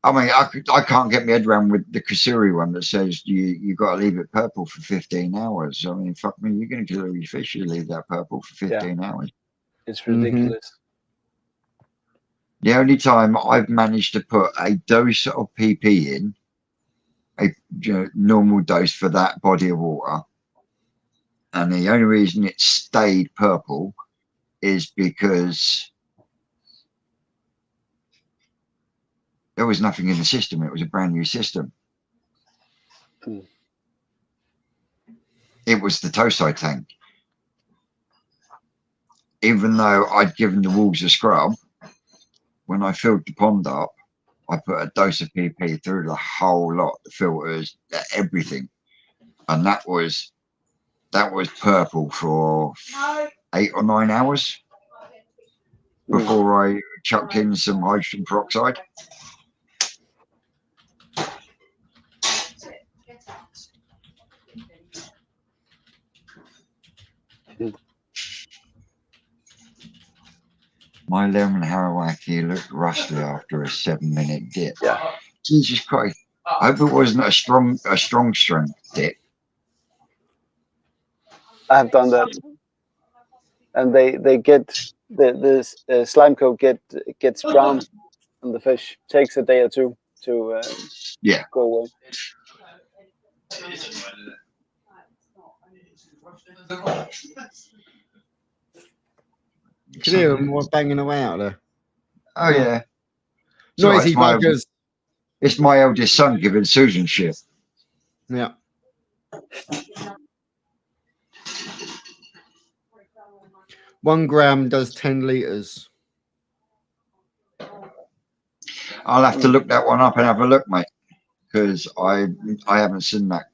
I mean, I can't get my head around with the Kasuri one that says you got to leave it purple for 15 hours. I mean, fuck me, you're going to kill all your fish. You leave that purple for 15 hours. It's ridiculous. The only time I've managed to put a dose of PP in, a normal dose for that body of water, and the only reason it stayed purple is because there was nothing in the system. It was a brand new system. It was the Tosai tank. Even though I'd given the walls a scrub, when I filled the pond up, I put a dose of PP through the whole lot, the filters, everything, and that was purple for 8 or 9 hours before I chucked in some hydrogen peroxide. My lemon harawaki looked rusty after a 7-minute dip. Yeah. Jesus Christ! I hope it wasn't a strong strength dip. I have done that, and they get the slime coat gets brown on the fish. Takes a day or two to go away. You can hear them banging away out there. Oh yeah, Noisy buggers. It's my eldest son giving Susan shit. Yeah. One gram does 10 liters. I'll have to look that one up and have a look, mate, because I haven't seen that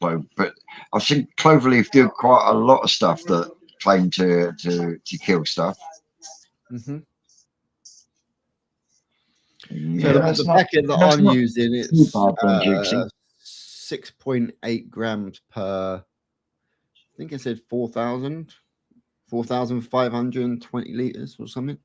clove, but I've seen Cloverleaf do quite a lot of stuff that claim to kill stuff. Mm-hmm. Yeah, so the packet that I'm using, it's 6.8 grams per, I think it said 4,520 liters or something.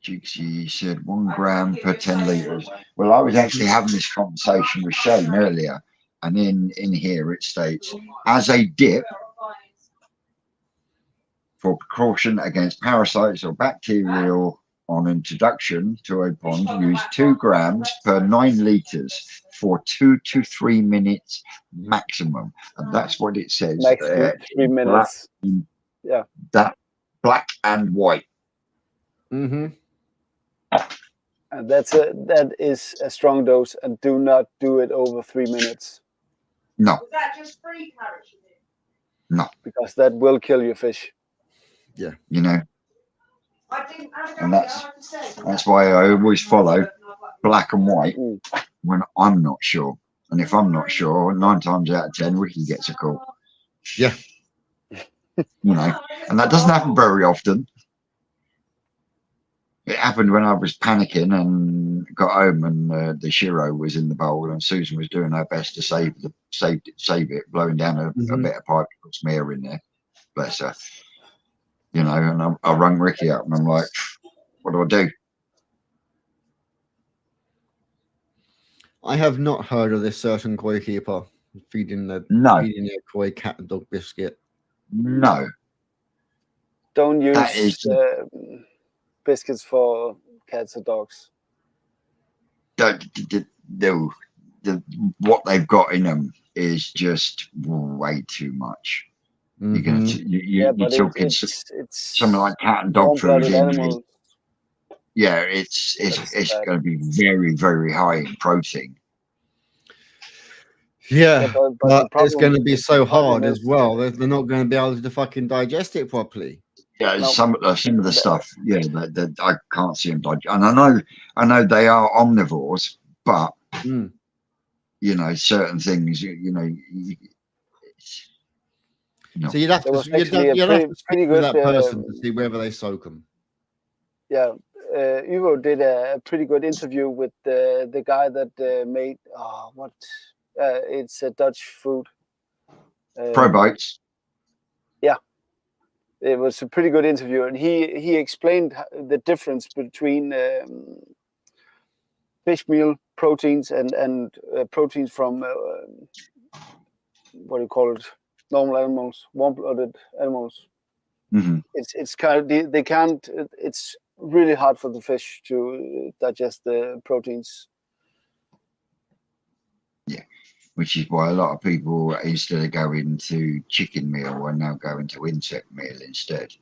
Jixie said 1 gram per 10 liters. Well, I was actually having this conversation with Shane earlier, and in here it states, as a dip for precaution against parasites or bacterial on introduction to a pond, use 2 grams per 9 liters for 2 to 3 minutes maximum. And that's what it says. Maximum 3 minutes. Yeah. That black and white. Mm-hmm. And that is a strong dose, and do not do it over 3 minutes. No. Was that just free carrots? No. Because that will kill your fish. Yeah. You know. And that's why I always follow black and white when I'm not sure. And if I'm not sure, 9 times out of 10, Ricky gets a call. Yeah. You know, and that doesn't happen very often. It happened when I was panicking and got home, and the Shiro was in the bowl, and Susan was doing her best to save it, blowing down a bit of pipe, got some air in there. Bless her. You know, and I rung Ricky up, and I'm like, "What do I do?" I have not heard of this certain koi keeper feeding their koi cat and dog biscuit. No. Don't use biscuits for cats or dogs. What they've got in them is just way too much. You're gonna you're but talking it's something like cat and dog food. warm-blooded animals. Yeah, it's bad. going to be very, very high in protein. Yeah, but the it's going to problem- be the so hard problem as is, well. They're not going to be able to fucking digest it properly. Yeah, No. some of the stuff. Yeah, that I can't see them digest. And I know they are omnivores, but you know, certain things. You know. So you'd have There to was actually a have to speak pretty with good that person to see whether they soak them. yeah. Ugo did a pretty good interview with the guy that made it's a Dutch food. Probites. Yeah, it was a pretty good interview, and he explained the difference between fish meal proteins and proteins from what do you call it? Normal animals, warm-blooded animals. Mm-hmm. It's kind of they can't. It's really hard for the fish to digest the proteins. Yeah, which is why a lot of people, instead of going to chicken meal, are now going to insect meal instead.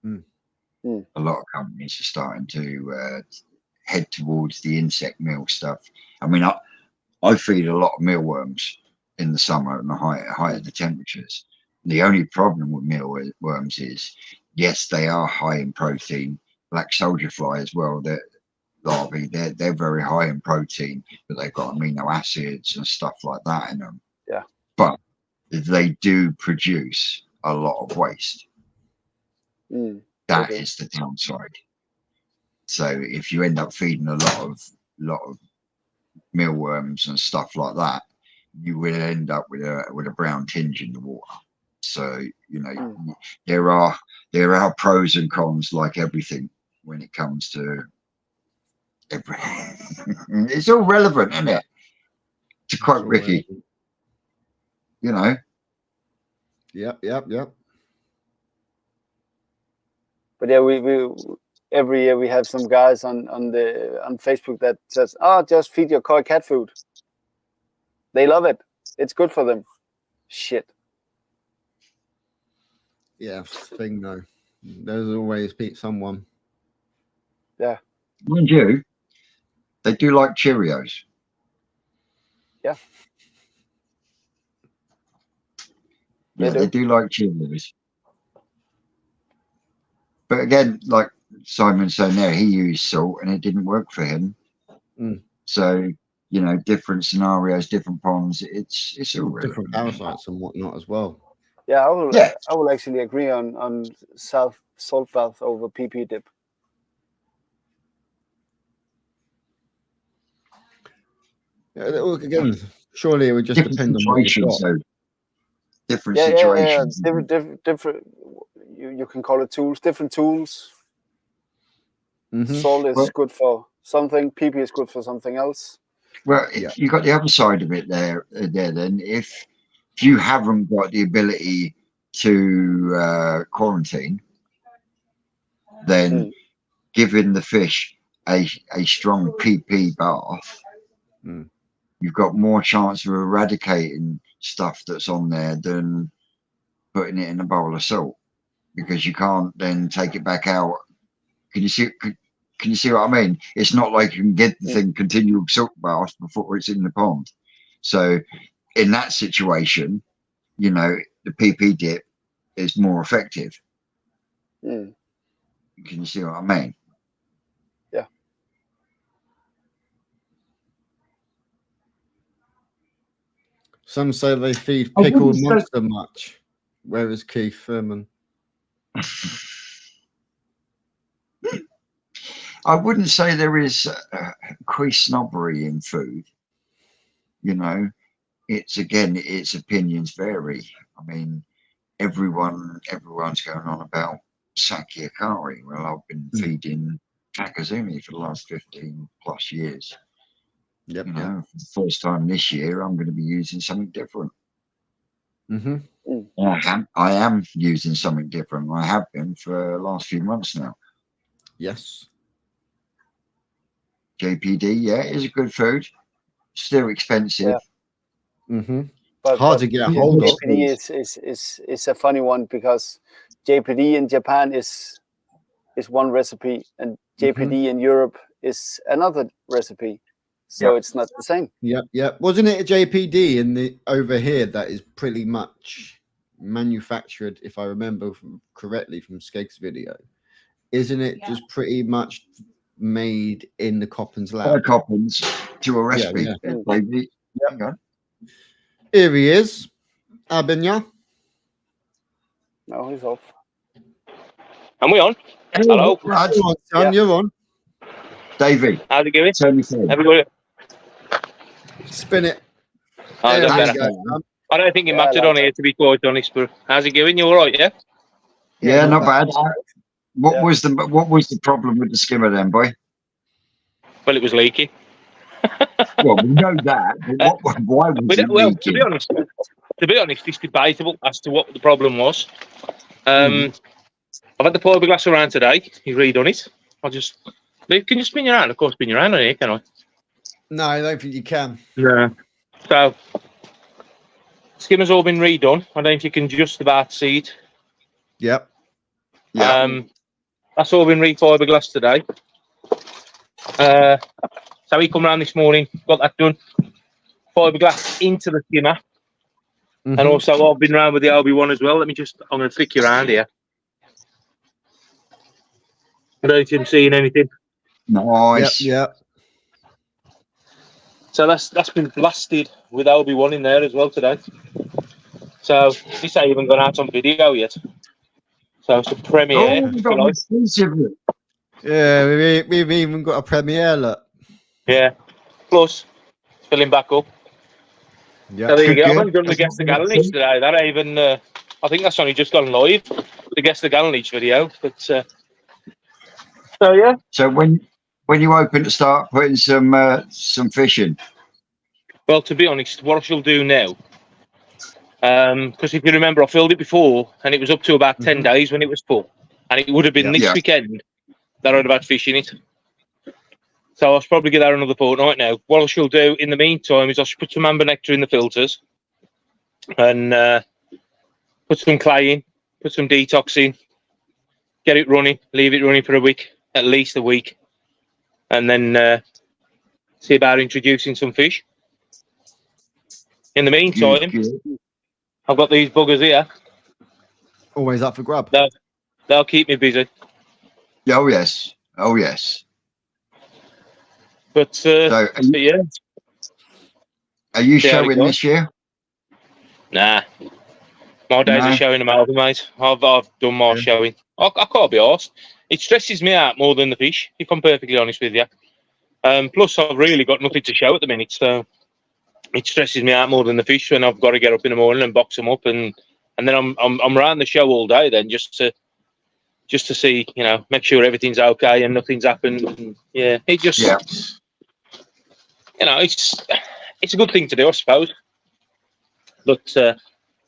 A lot of companies are starting to head towards the insect meal stuff. I mean, I feed a lot of mealworms in the summer and the higher the temperatures. The only problem with mealworms is, yes, they are high in protein. Black soldier fly as well. Larvae, they're very high in protein, but they've got amino acids and stuff like that in them. Yeah. But they do produce a lot of waste. That is the downside. So if you end up feeding a lot of mealworms and stuff like that, you will end up with a brown tinge in the water. So you know there are pros and cons like everything when it comes to everything. It's all relevant, isn't it? To quote Ricky, you know. Yep. But yeah, we every year we have some guys on Facebook that says, "Oh, just feed your koi cat food. They love it. It's good for them." Shit. Yeah, thing though. There's always someone. Yeah. Mind you, they do like Cheerios. Yeah. Yeah, they do like Cheerios. But again, like Simon said there, he used salt and it didn't work for him. So, you know, different scenarios, different ponds. It's all relevant. Different parasites and whatnot as well. Yeah, I will actually agree on salt bath over PP dip. Yeah, again, surely it would just depend on what you've got. So different situations. Yeah. Different. You can call it tools. Different tools. Salt is good for something. PP is good for something else. Well, you got the other side of it there. Then, if you haven't got the ability to quarantine, then giving the fish a strong PP bath, you've got more chance of eradicating stuff that's on there than putting it in a bowl of salt, because you can't then take it back out. Can you see what I mean? It's not like you can get the thing continual salt bath before it's in the pond. So in that situation, you know, the PP dip is more effective. Can you see what I mean? Yeah. Some say they feed pickled monster much. Where is Keith Furman? I wouldn't say there is increased snobbery in food. You know, it's opinions vary. I mean, everyone's going on about sake akari. Well, I've been feeding takazumi for the last 15 plus years. Yep. You know, for the first time this year, I'm going to be using something different. I am using something different. I have been for the last few months now. Yes. JPD, yeah, is a good food. Still expensive. Hard to get a hold of. JPD is a funny one because JPD in Japan is one recipe and JPD in Europe is another recipe. So it's not the same. Yeah. Wasn't it a JPD in the over here that is pretty much manufactured, if I remember correctly from Skeg's video? Isn't it just pretty much made in the Coppens lab? Coppens to a recipe. Here he is. Abinya. No, he's off. Am we on? Hello. You're on, son. You're on. Davey. How's it going? Turn your phone. Everybody. Spin it. Oh, There that's we better. go. I don't think it mattered on here, to be quite honest, but how's it going? You all right, yeah? Yeah, not bad. What was the problem with the skimmer then, boy? Well, it was leaking. Well, we know that. But why was it leaking? To be honest, it's debatable as to what the problem was. I've had the fiberglass around today. He's redone it. Can you spin your hand? Of course, spin your hand on here, can I? No, I don't think you can. Yeah. So, skimmer's all been redone. I don't know if you can just about see it. Yep. That's all been re-fiberglass today. So he come round this morning, got that done. Fiberglass into the skimmer. And also I've been round with the LB1 as well. I'm going to flick you around here. I don't know if you're seeing anything. Nice. Yep. So that's been blasted with LB1 in there as well today. So this ain't even gone out on video yet. So it's a premiere. Yeah, we've even got a premiere, look. Yeah. Plus, filling back up. Yeah. So there you go. I've only done the Guess the Gallonage today. That ain't even, I think that's only just gone live, the Guess the Gallonage video. But, so yeah. So when you open to start putting some fish in? Well, to be honest, what I shall do now, because if you remember, I filled it before and it was up to about 10 days when it was full. And it would have been this weekend that I'd have had fish in it. So I'll probably get that another fortnight now. What I shall do in the meantime is I should put some amber nectar in the filters and put some clay in, put some detox in, get it running, leave it running for a week, at least a week, and then see about introducing some fish. In the meantime, I've got these buggers here. Always up for grub. They'll keep me busy. Oh, yes. Oh, yes. But, yeah. Are you showing this year? Nah. My days are showing them over, mate. I've done my showing. I can't be arsed. It stresses me out more than the fish, if I'm perfectly honest with you. Plus, I've really got nothing to show at the minute, so it stresses me out more than the fish when I've got to get up in the morning and box them up, and then I'm around the show all day then just to see, make sure everything's okay and nothing's happened. And, yeah, it just, it's a good thing to do, I suppose. But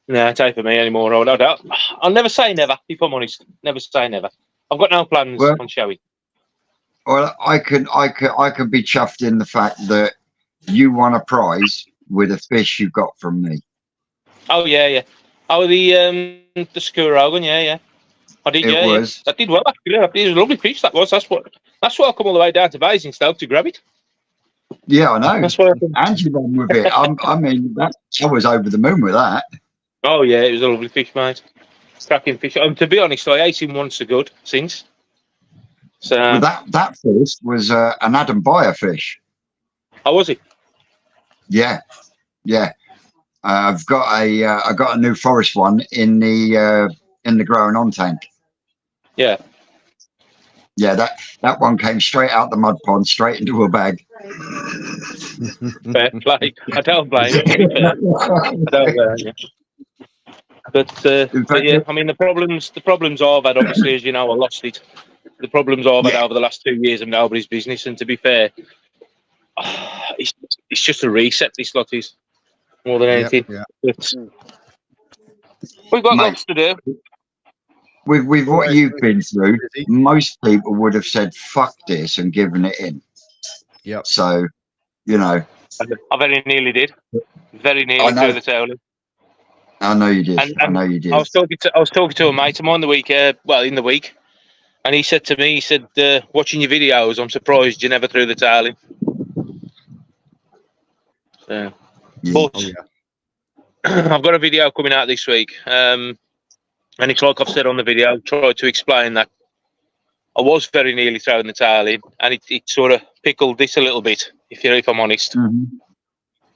no, it ain't for me anymore. I'll never say never, if I'm honest. Never say never. I've got no plans on showing. Well, I can be chuffed in the fact that you won a prize with a fish you got from me. Oh yeah. Oh, the Skuragan, yeah. I did, That did well actually. It was a lovely fish. That was. That's why I come all the way down to Basingstoke to grab it. Yeah, I know. That's why Angie won with it. I mean, I was over the moon with that. Oh yeah, it was a lovely fish, mate. Cracking fish. To be honest, I ate him once since. So well, that fish was an Adam Beyer fish. Oh, was it? Yeah. I've got a new forest one in the growing on tank. Yeah. Yeah, that one came straight out the mud pond, straight into a bag. Fair play. I don't blame you. I don't blame you. But yeah, I mean the problems I've had, obviously, as you know, I lost it. The problems I've had over the last 2 years of nobody's business, and to be fair, it's just a reset. This lot is more than anything. But we've got lots to do. With what you've been through, most people would have said "fuck this" and given it in. Yep. So, I very nearly did. Very nearly threw the towel in. I know you did. And I know you did. I was talking to a mate of mine the week. In the week, and he said to me, watching your videos, I'm surprised you never threw the tail in. So, but I've got a video coming out this week, and it's like I've said on the video. I've tried to explain that I was very nearly throwing the tail in, and it sort of pickled this a little bit, if I'm honest. Mm-hmm.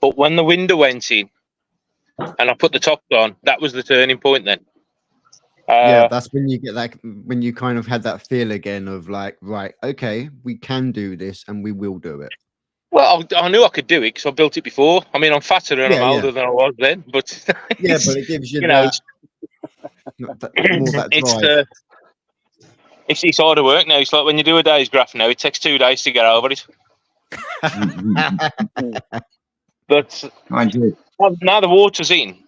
But when the window went in, and I put the top on, that was the turning point then. Yeah, that's when you get that, when you kind of had that feel again of like, right, okay, we can do this and we will do it. Well, I knew I could do it because I built it before. I mean, I'm fatter and I'm older than I was then, but yeah, but it gives you, know, more that drive. It's harder work now. It's like when you do a day's graph now, it takes 2 days to get over it. But now the water's in,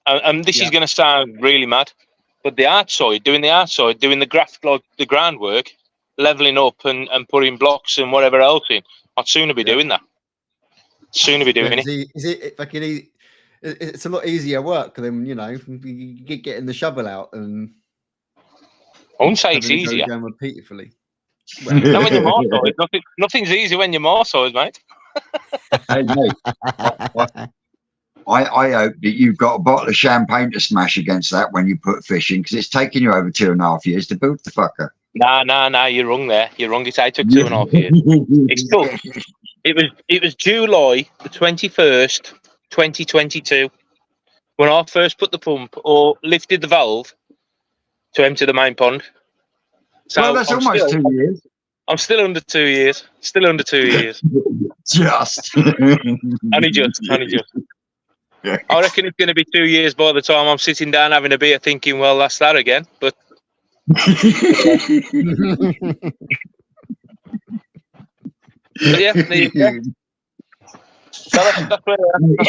and this is going to sound really mad, but the outside, doing the graph, like the groundwork, leveling up and putting blocks and whatever else in, I'd sooner be doing that. Sooner be doing it. It's a lot easier work than, you know, getting the shovel out and. I wouldn't say it's easier. Going repeatedly. Well, not when you're Marside. Nothing's easy when you're Marside, mate. Hey, mate. I hope that you've got a bottle of champagne to smash against that when you put fish in, because it's taken you over 2.5 years to build the fucker. Nah, you're wrong there. You're wrong. It took 2.5 years. It's tough. It was July the 21st, 2022, when I first put the pump or lifted the valve to empty the main pond. So well, that's almost 2 years. I'm still under 2 years. Still under 2 years. Just. Only just. I reckon it's going to be 2 years by the time I'm sitting down having a beer thinking, well, that's that again. But yeah, there you go. So that's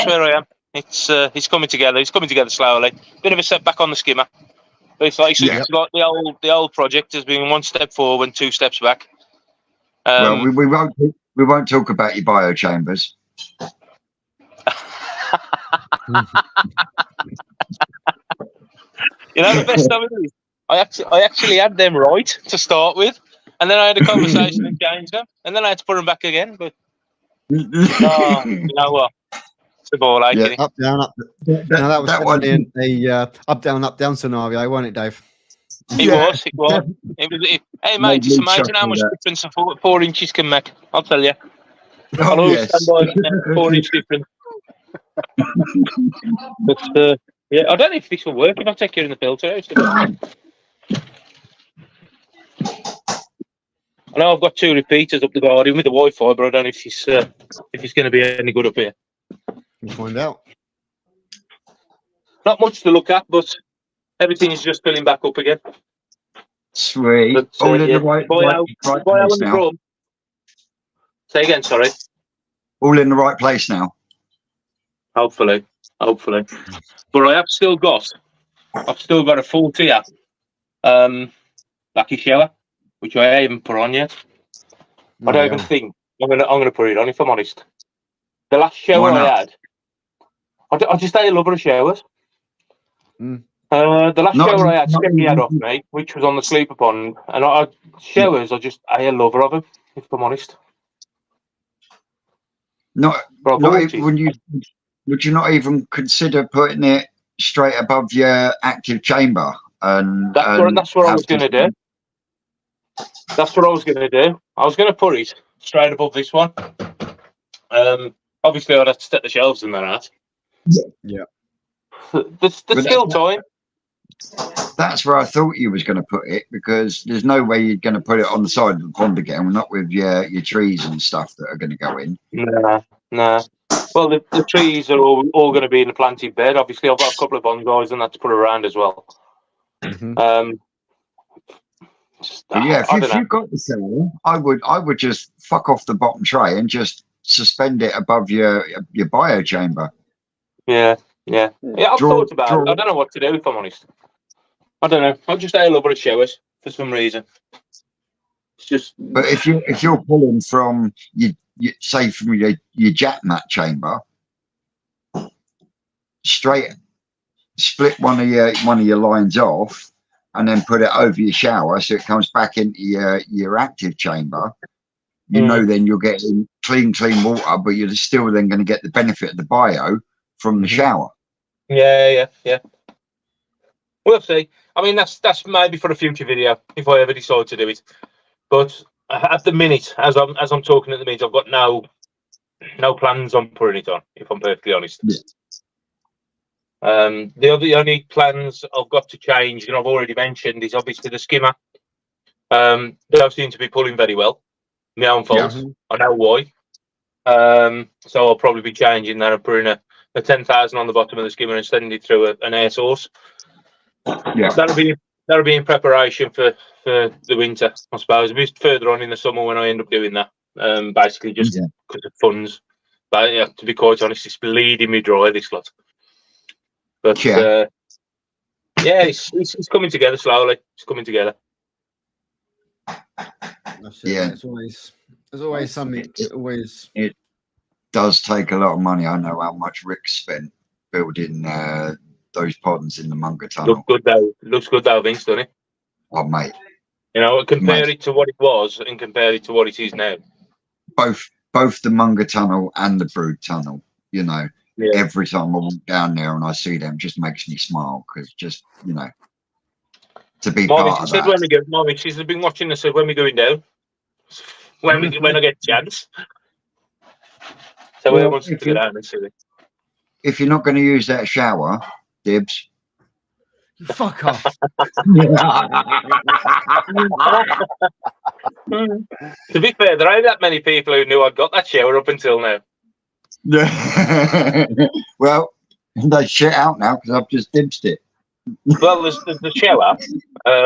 where I am. It's coming together. It's coming together slowly. Bit of a setback on the skimmer. But it's like the old project has been 1 step forward and 2 steps back. Well, we won't talk about your biochambers. You know, the best of it is I actually had them right to start with, and then I had a conversation and changed them, and then I had to put them back again. But you know what? It's a ball, like it. Up down, up. No, that was definitely a up down scenario, wasn't it, Dave? It was. Hey, mate, it's amazing how much difference 4 inches can make. I'll tell you. I'll always stand by 4 inch difference. But yeah, I don't know if this will work if I take you in the filter. I know I've got 2 repeaters up the garden with the Wi-Fi, but I don't know if it's going to be any good up here. We'll find out. Not much to look at, but everything is just filling back up again. Sweet. But, all in the right place now. Say again, sorry. All in the right place now. Hopefully. But I've still got a full tier lucky shower, which I haven't put on yet. I don't even think I'm gonna put it on, if I'm honest. The last shower I had, I just ain't a lover of showers. The last shower I had scared me head off me, which was on the sleeper pond, and showers, I ain't a lover of them, if I'm honest. Would you not even consider putting it straight above your active chamber? And that's what I was going to do. That's what I was going to do. I was going to put it straight above this one. Obviously, I'd have to set the shelves in that out. Yeah. There's still time. That's where I thought you was going to put it, because there's no way you're going to put it on the side of the pond again, not with your trees and stuff that are going to go in. Nah. Well, the trees are all going to be in the planted bed. Obviously, I've got a couple of bonsais and that to put around as well. Mm-hmm. If you've got the cellar, I would just fuck off the bottom tray and just suspend it above your biochamber. Yeah. I've thought about it. I don't know what to do, if I'm honest. I don't know. I just ain't a lover of showers for some reason. It's just. But if you're pulling from say from your jack mat chamber straight split one of your lines off, and then put it over your shower so it comes back into your active chamber. You know, then you're getting clean water, but you're still then going to get the benefit of the bio from the shower. Yeah. We'll see. I mean, that's maybe for a future video if I ever decide to do it. But at the minute, as I'm talking at the minute, I've got no plans on putting it on. If I'm perfectly honest. Yeah. The only plans I've got to change, and I've already mentioned, is obviously the skimmer. They don't seem to be pulling very well. My own fault. Yeah. I know why. So I'll probably be changing that and putting a 10,000 on the bottom of the skimmer and sending it through an air source. Yeah. That'll be in preparation for the winter, I suppose. A bit further on in the summer when I end up doing that. Basically just because of funds. But yeah, to be quite honest, it's bleeding me dry, this lot. But it's coming together slowly. It's coming together. That's it. Yeah. There's always something. It does take a lot of money. I know how much Rick spent building those ponds in the Munger Tunnel. Looks good though, Vince, doesn't it? Oh, mate. You know, compare it to what it was and compare it to what it is now. Both the Munger Tunnel and the Brood Tunnel, you know, every time I walk down there and I see them, just makes me smile because just, you know, to be part of that. My missus has been watching us. Said when we're going down, when I get a chance. So we want to go down and see it. If you're not going to use that shower, Dibs. Fuck off. To be fair, there ain't that many people who knew I'd got that shower up until now. Well, they shit out now because I've just dibsed it. Well, there's the shower,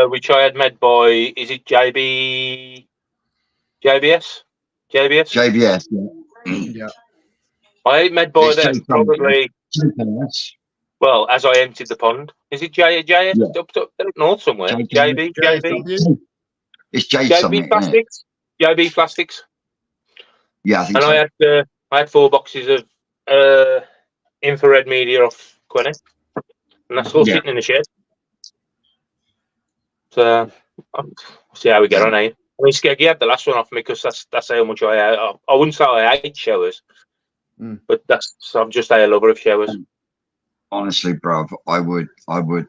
which I had made by, is it JBS? JBS, Yeah. I ain't made by them probably. Well, as I emptied the pond, is it JS up north somewhere? JB. It's J JB something, Plastics. JB Plastics. Yeah, I think and so. I had 4 boxes of infrared media off Quinny, and that's all sitting in the shed. So I'll see how we get on, eh? I mean, Skeggy had the last one off me because that's how much I wouldn't say I hate showers, but I'm just a lover of showers. Honestly, bruv, I would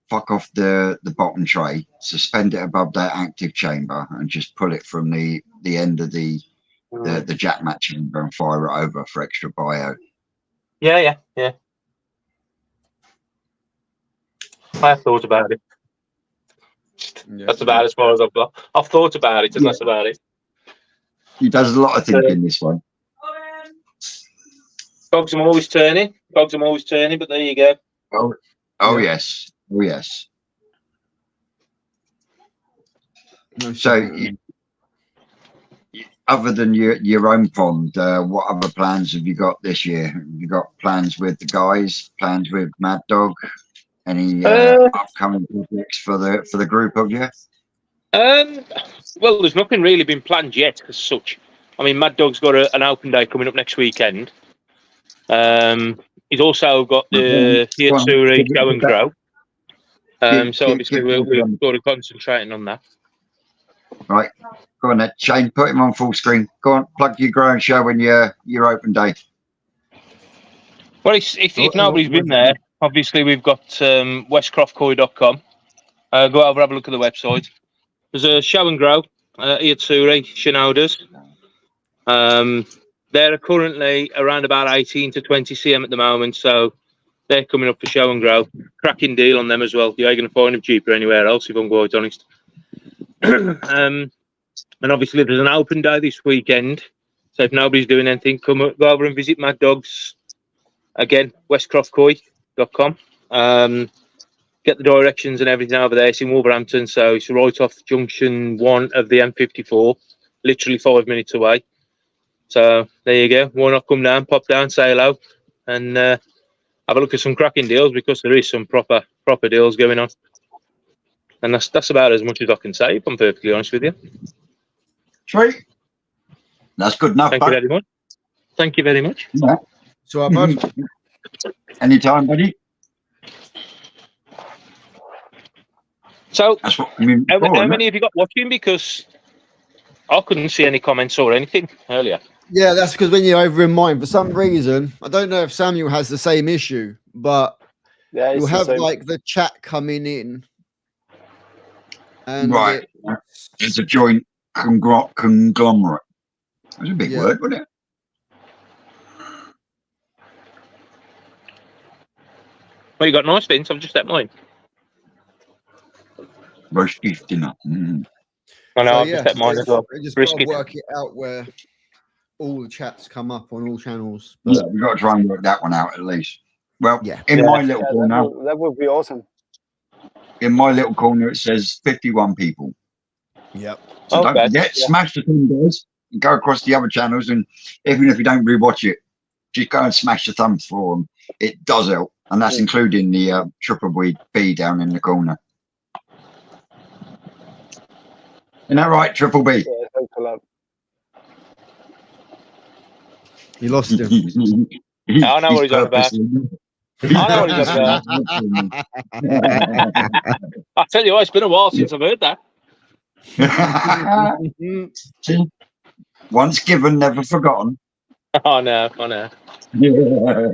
fuck off the bottom tray, suspend it above that active chamber, and just pull it from the end of the jack mat chamber and fire it over for extra bio. Yeah. I have thought about it. Yeah, that's about as far as I've got. I've thought about it, and that's about it. He does a lot of thinking, this one. Cogs are always turning, but there you go. Oh yes. So, other than your own pond, what other plans have you got this year? Have you got plans with the guys? Plans with Mad Dog? Any upcoming projects for the group of you? Well, there's nothing really been planned yet as such. I mean, Mad Dog's got an open day coming up next weekend. He's also got the Hiatsuri Show and Grow. So obviously we're sort of concentrating on that. Right, go on then, Shane. Put him on full screen. Go on, plug your grow and show in your open day. Well, if nobody's been there, obviously we've got westcroftcoy.com. Go over, have a look at the website. There's a show and grow, Hiatsuri Shinodas. They're currently around about 18 to 20 cm at the moment, so they're coming up for show and grow. Cracking deal on them as well. You ain't going to find them cheaper anywhere else, if I'm quite honest. And obviously there's an open day this weekend, so if nobody's doing anything, go over and visit Mad Dogs. Again, westcroftcoy.com. Get the directions and everything over there. It's in Wolverhampton, so it's right off junction 1 of the M54, literally 5 minutes away. So there you go. Why not come down, pop down, say hello, and have a look at some cracking deals, because there is some proper deals going on. And that's about as much as I can say, if I'm perfectly honest with you. Sweet. That's good enough. Thank you very much. Thank you very much. Yeah. So, bud. Anytime, buddy. So, That's what I mean. how many have you got watching? Because I couldn't see any comments or anything earlier. Yeah, that's because when you're over in mine, for some reason, I don't know if Samuel has the same issue, but Yeah, you'll it's the have same. like the chat coming in, and Right. It's a joint conglomerate. That's a big Yeah. word, wasn't it? Well, you got nice things. I've just at mine. Roast beef dinner. Mm. I know. So, I've just at mine as well. you just got to Brisket. work it out where all the chats come up on all channels. Yeah, But we've got to try and work that one out at least. Well, Yeah. in Yeah. my little Yeah, corner, that would be awesome. in my little corner, it says 51 people. Yep. So don't Okay. forget, smash the thumb, guys. And go across the other channels, and even if you don't rewatch it, just go and smash the thumbs for them. It does help, and that's including the triple B down in the corner. Isn't that right, triple B? Yeah, it helps a lot. You lost him. I know what he's on about. I know what he's on about. I tell you what, it's been a while since I've heard that. See? Once given, never forgotten. Oh no, I know. Yeah.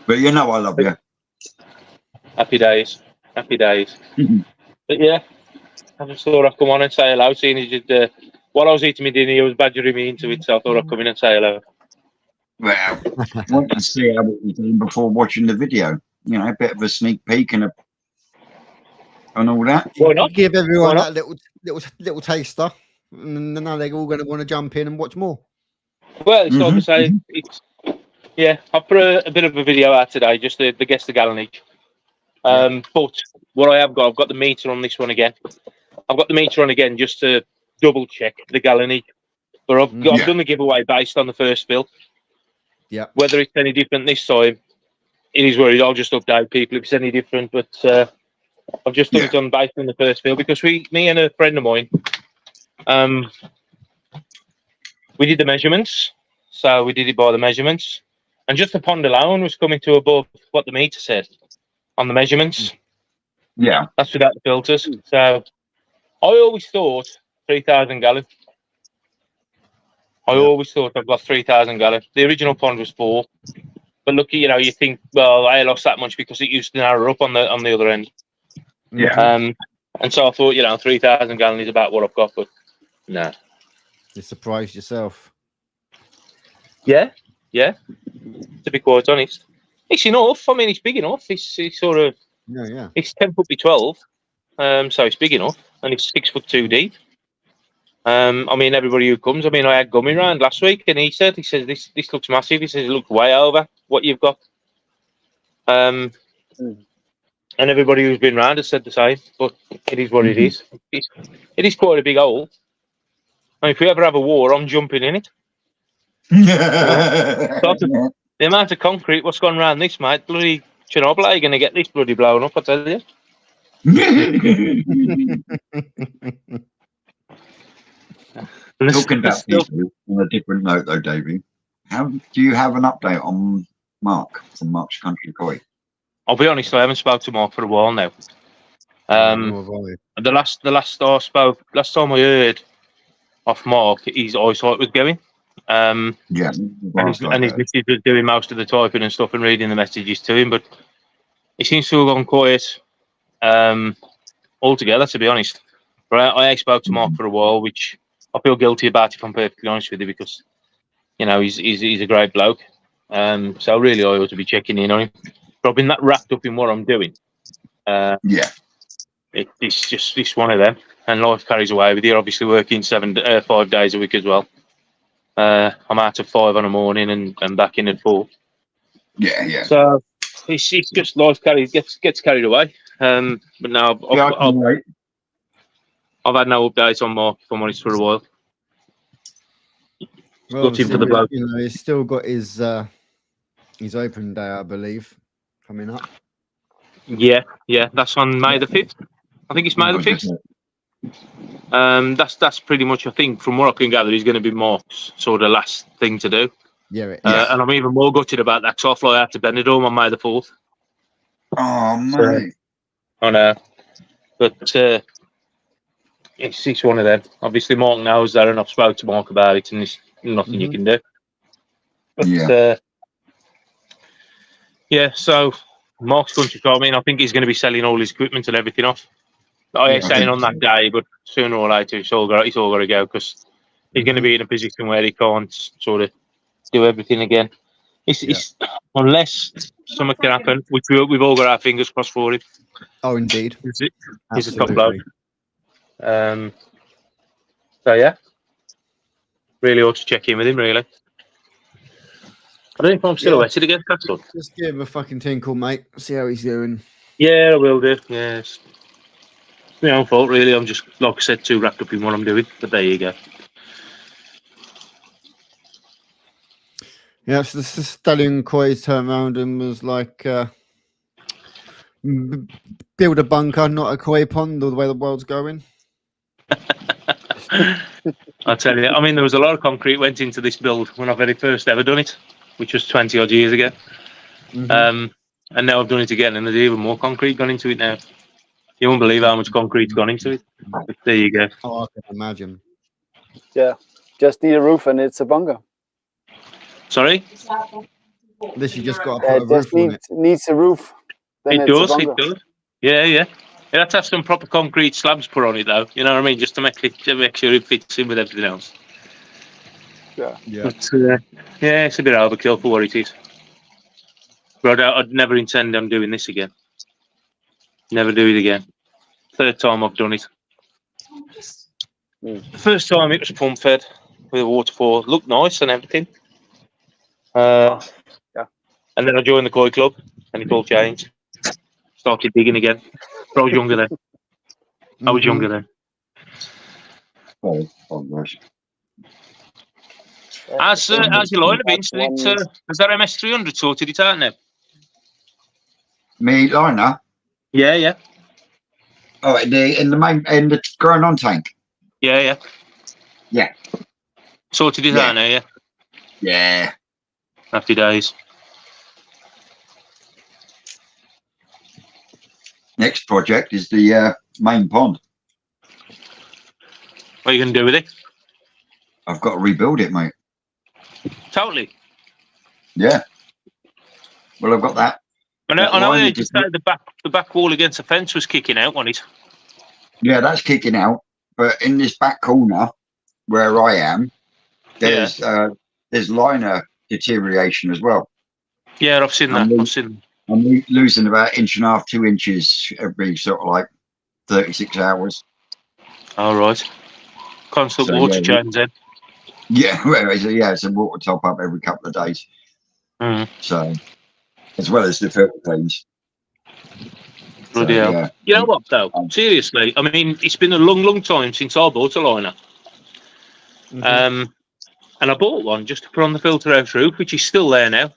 But you know I love you. Happy days. Happy days. But yeah, I just thought I'd come on and say hello. Seeing as you'd, while I was eating my dinner, he was badgering me into it, so I thought I'd come in and say hello. Well, want to see how it was doing before watching the video. You know, a bit of a sneak peek and all that. Why not? Give everyone Why that little taster, and now they're all going to want to jump in and watch more. Well, it's like I say, it's yeah. I put a bit of a video out today, just the guess the gallon each. But what I've got the meter on this one again. I've got the meter on again just to double check the gallon each. But I've done the giveaway based on the first fill. Yeah. Whether it's any different this time, it is what it is. I'll just update people if it's any different. But I've just done it on based on the first fill because me and a friend of mine, we did the measurements. So we did it by the measurements, and just the pond alone was coming to above what the meter said on the measurements. Yeah, that's without the filters. So I always thought 3,000 gallon. I always thought I've got 3,000 gallon. The original pond was 4, but look, you think, well, I lost that much because it used to narrow up on the other end. Yeah. And so I thought, 3,000 gallon is about what I've got, but no. You surprised yourself. Yeah. To be quite honest, it's enough. I mean, it's big enough. It's sort of It's 10 foot by 12, so it's big enough, and it's 6'2" deep. I mean, everybody who comes. I mean, I had Gummy round last week, and he says this looks massive. He says it looks way over what you've got. And everybody who's been round has said the same. But it is what it is. It is quite a big hole. I mean, if we ever have a war, I'm jumping in it. The amount of concrete what's gone around this, mate, bloody Chernobyl, are you going to get this bloody blown up, I tell you. Talking about people on a different note, though, Davey, how do you have an update on Mark from Mark's Country Koi? I'll be honest, I haven't spoke to Mark for a while now. The last time I heard off Mark, his eyesight was going. And his missus was doing most of the typing and stuff and reading the messages to him, but he seems to have gone quiet altogether, to be honest. But I spoke to Mark for a while, which I feel guilty about, if I'm perfectly honest with you, because he's a great bloke. So really, I ought to be checking in on him. But I've been that wrapped up in what I'm doing. It's just one of them, and life carries away with you. Obviously, working 5 days a week as well. I'm out at 5 on a morning and back in at 4. Yeah. So it's just life gets carried away. But now I've had no updates on Mark, if I'm honest, for a while. Well, for the bloke. He's still got his open day, I believe, coming up. Yeah, that's on May the 5th. I think it's May the 5th. That's pretty much, I think, from what I can gather, is going to be Mark's sort of last thing to do. Yeah. And I'm even more gutted about that, because I fly out to Benidorm on May the 4th. Oh, mate. I know. But it's one of them. Obviously, Mark knows that, and I've spoken to Mark about it, and there's nothing you can do. But, yeah, so Mark's going to call me, and I think he's going to be selling all his equipment and everything off. I ain't saying on that day, but sooner or later, it's all got to go because he's going to be in a position where he can't sort of do everything again. It's unless something can happen, which we've all got our fingers crossed for it. Oh, indeed. He's a top bloke. So yeah, really ought to check in with him. Really, I don't know if I'm still wetted against Castle. Just give him a fucking tinkle, mate. See how he's doing. Yeah, I will do. Yes, it's my own fault, really. I'm just, like I said, too wrapped up in what I'm doing. But there you go. Yeah, so the Stallion Coy turned around and was like, build a bunker, not a koi pond, or the way the world's going. I tell you, I mean, there was a lot of concrete went into this build when I very first ever done it, which was 20 odd years ago. And now I've done it again, and there's even more concrete gone into it now. You won't believe how much concrete's gone into it. But there you go. Oh, I can imagine. Yeah, just need a roof and it's a bunker. Sorry? This you just got to put a roof on it. Needs a roof. Then It does. Yeah. You have to have some proper concrete slabs put on it, though. You know what I mean? Just to make sure it fits in with everything else. Yeah. But, yeah, it's a bit overkill for what it is. But I'd never intend on doing this again. Never do it again. Third time I've done it. The first time it was pump fed with a waterfall. Looked nice and everything. And then I joined the koi club, and it all changed. Started digging again. But I was younger then. Oh gosh. How's your liner been? Has that MS300 sorted it out now? Me liner? Yeah. Oh, in the growing on tank. Yeah. Sorted it out now, yeah. Yeah. Happy days. Next project is the main pond. What are you going to do with it? I've got to rebuild it, mate. Totally. Yeah. Well, I've got that. I know I just said the back wall against the fence was kicking out, wasn't it? Yeah, that's kicking out. But in this back corner where I am, there's liner deterioration as well. Yeah, I've seen that. I'm losing about 1.5 to 2 inches every sort of like 36 hours. All right. Constant water change then. Yeah, it's a water top up every couple of days. So, as well as the filter cleans. Bloody hell. Yeah. You know what though? Seriously, I mean, it's been a long time since I bought a liner. And I bought one just to put on the filter house roof, which is still there now.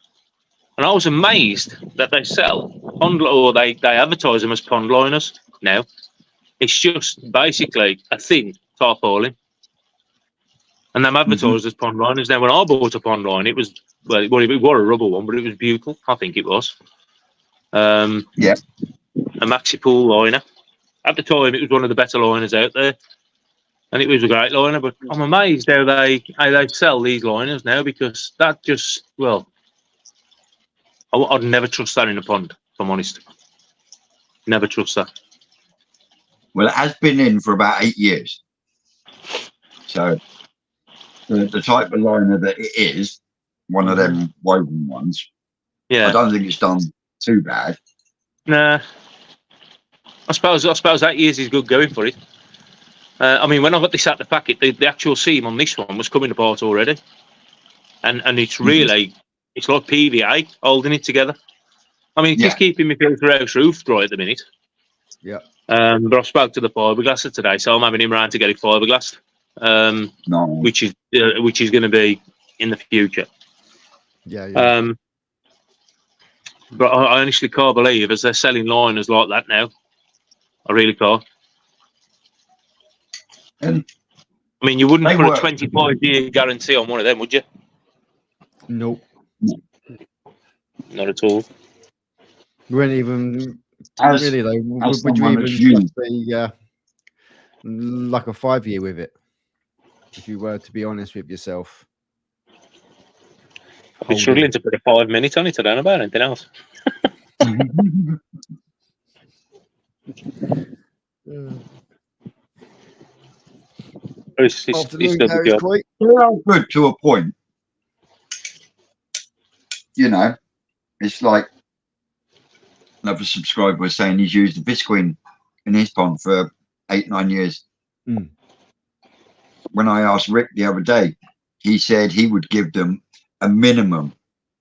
And I was amazed that they sell pond, or they advertise them as pond liners now. It's just basically a thin tarpaulin. And they're advertised as pond liners. Now, when I bought a pond line, it was, it was a rubber one, but it was beautiful. I think it was. A Maxi Pool liner. At the time, it was one of the better liners out there. And it was a great liner, but I'm amazed how they sell these liners now, because that just, I'd never trust that in a pond, if I'm honest. Never trust that. Well, it has been in for about 8 years. So the type of liner that it is, one of them woven ones, I don't think it's done too bad. Nah. I suppose 8 years is good going for it. I mean, when I got this out the packet, the actual seam on this one was coming apart already. And it's really, it's like PVA holding it together. I mean, it's just keeping my filter house roof dry at the minute. Yeah. But I spoke to the fiberglasser today, so I'm having him round to get it fiberglassed. Which is going to be in the future. Yeah. But I honestly can't believe as they're selling liners like that now. I really can't. I mean, you wouldn't put a 25-year guarantee on one of them, would you? Nope. Not at all. Wouldn't even As, really though. as Would you someone even that's used, trust like a 5-year with it? If you were to be honest with yourself. I've been struggling to put a 5 minutes on it. I don't know about anything else. It's Afternoon, still the Gary's job. quite. they are good to a point. You know, it's like another subscriber was saying he's used a Visqueen in his pond for 8-9 years. Mm. When I asked Rick the other day, he said he would give them a minimum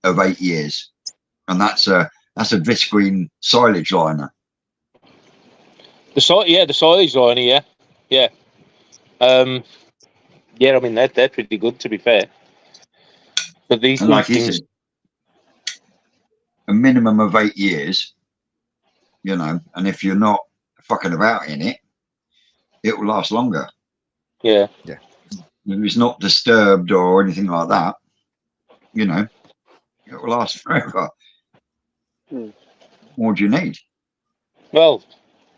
of 8 years, and that's a Visqueen silage liner. The silage liner, yeah. Yeah, I mean they're pretty good to be fair. But these And like he things, said, a minimum of 8 years, you know, and if you're not fucking about in it, it will last longer. yeah. If it's not disturbed or anything like that, you know, it will last forever. What do you need? Well,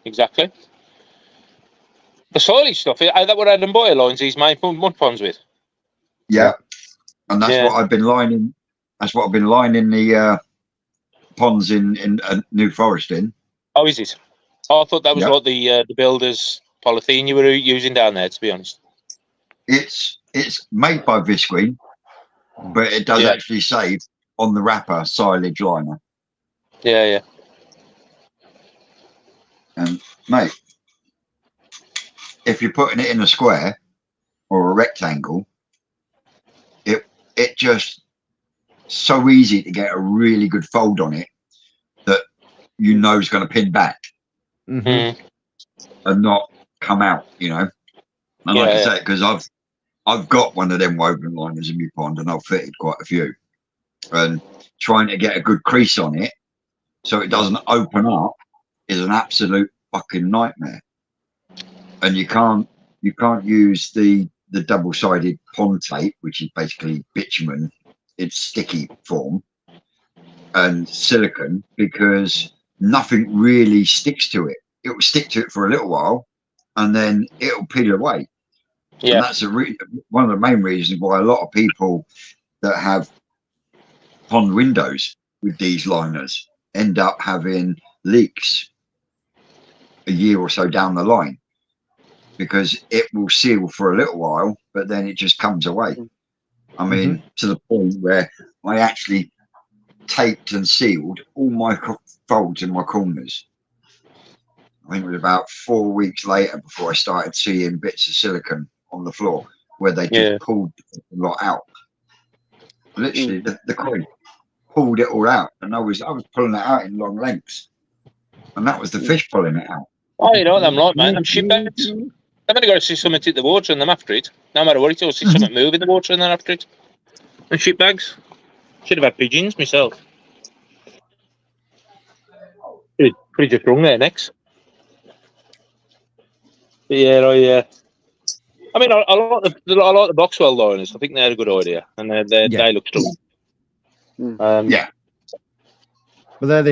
exactly. The silage stuff, that what Adam Boyer lines these made mud ponds with. Yeah. And that's Yeah. what I've been lining. That's what I've been lining the ponds in New Forest in. Oh, is it? Oh, I thought that was Yeah. like the builder's polythene you were using down there, to be honest. It's made by Visqueen, but it does actually say on the wrapper silage liner. Yeah. And mate, if you're putting it in a square or a rectangle, it just so easy to get a really good fold on it that you know is going to pin back and not come out, you know. And like I said, because I've got one of them woven liners in my pond and I've fitted quite a few, and trying to get a good crease on it so it doesn't open up is an absolute fucking nightmare. And you can't use the double-sided pond tape, which is basically bitumen in sticky form, and silicone, because nothing really sticks to it. It will stick to it for a little while and then it'll peel away. Yeah. And that's one of the main reasons why a lot of people that have pond windows with these liners end up having leaks a year or so down the line, because it will seal for a little while, but then it just comes away. I mean, to the point where I actually taped and sealed all my folds in my corners. I think it was about 4 weeks later before I started seeing bits of silicone on the floor where they just pulled a lot out. Literally, the coin pulled it all out, and I was pulling it out in long lengths, and that was the fish pulling it out. Oh, you know what I'm like, man. I'm shitbags. I've only got to see something hit the water and them after it. No matter what it is, see something move in the water and then after it. And shitbags. Should have had pigeons myself. Pretty just wrong there next. But yeah, I mean, I like the Boxwell liners. I think they're a good idea, and they look strong. But they're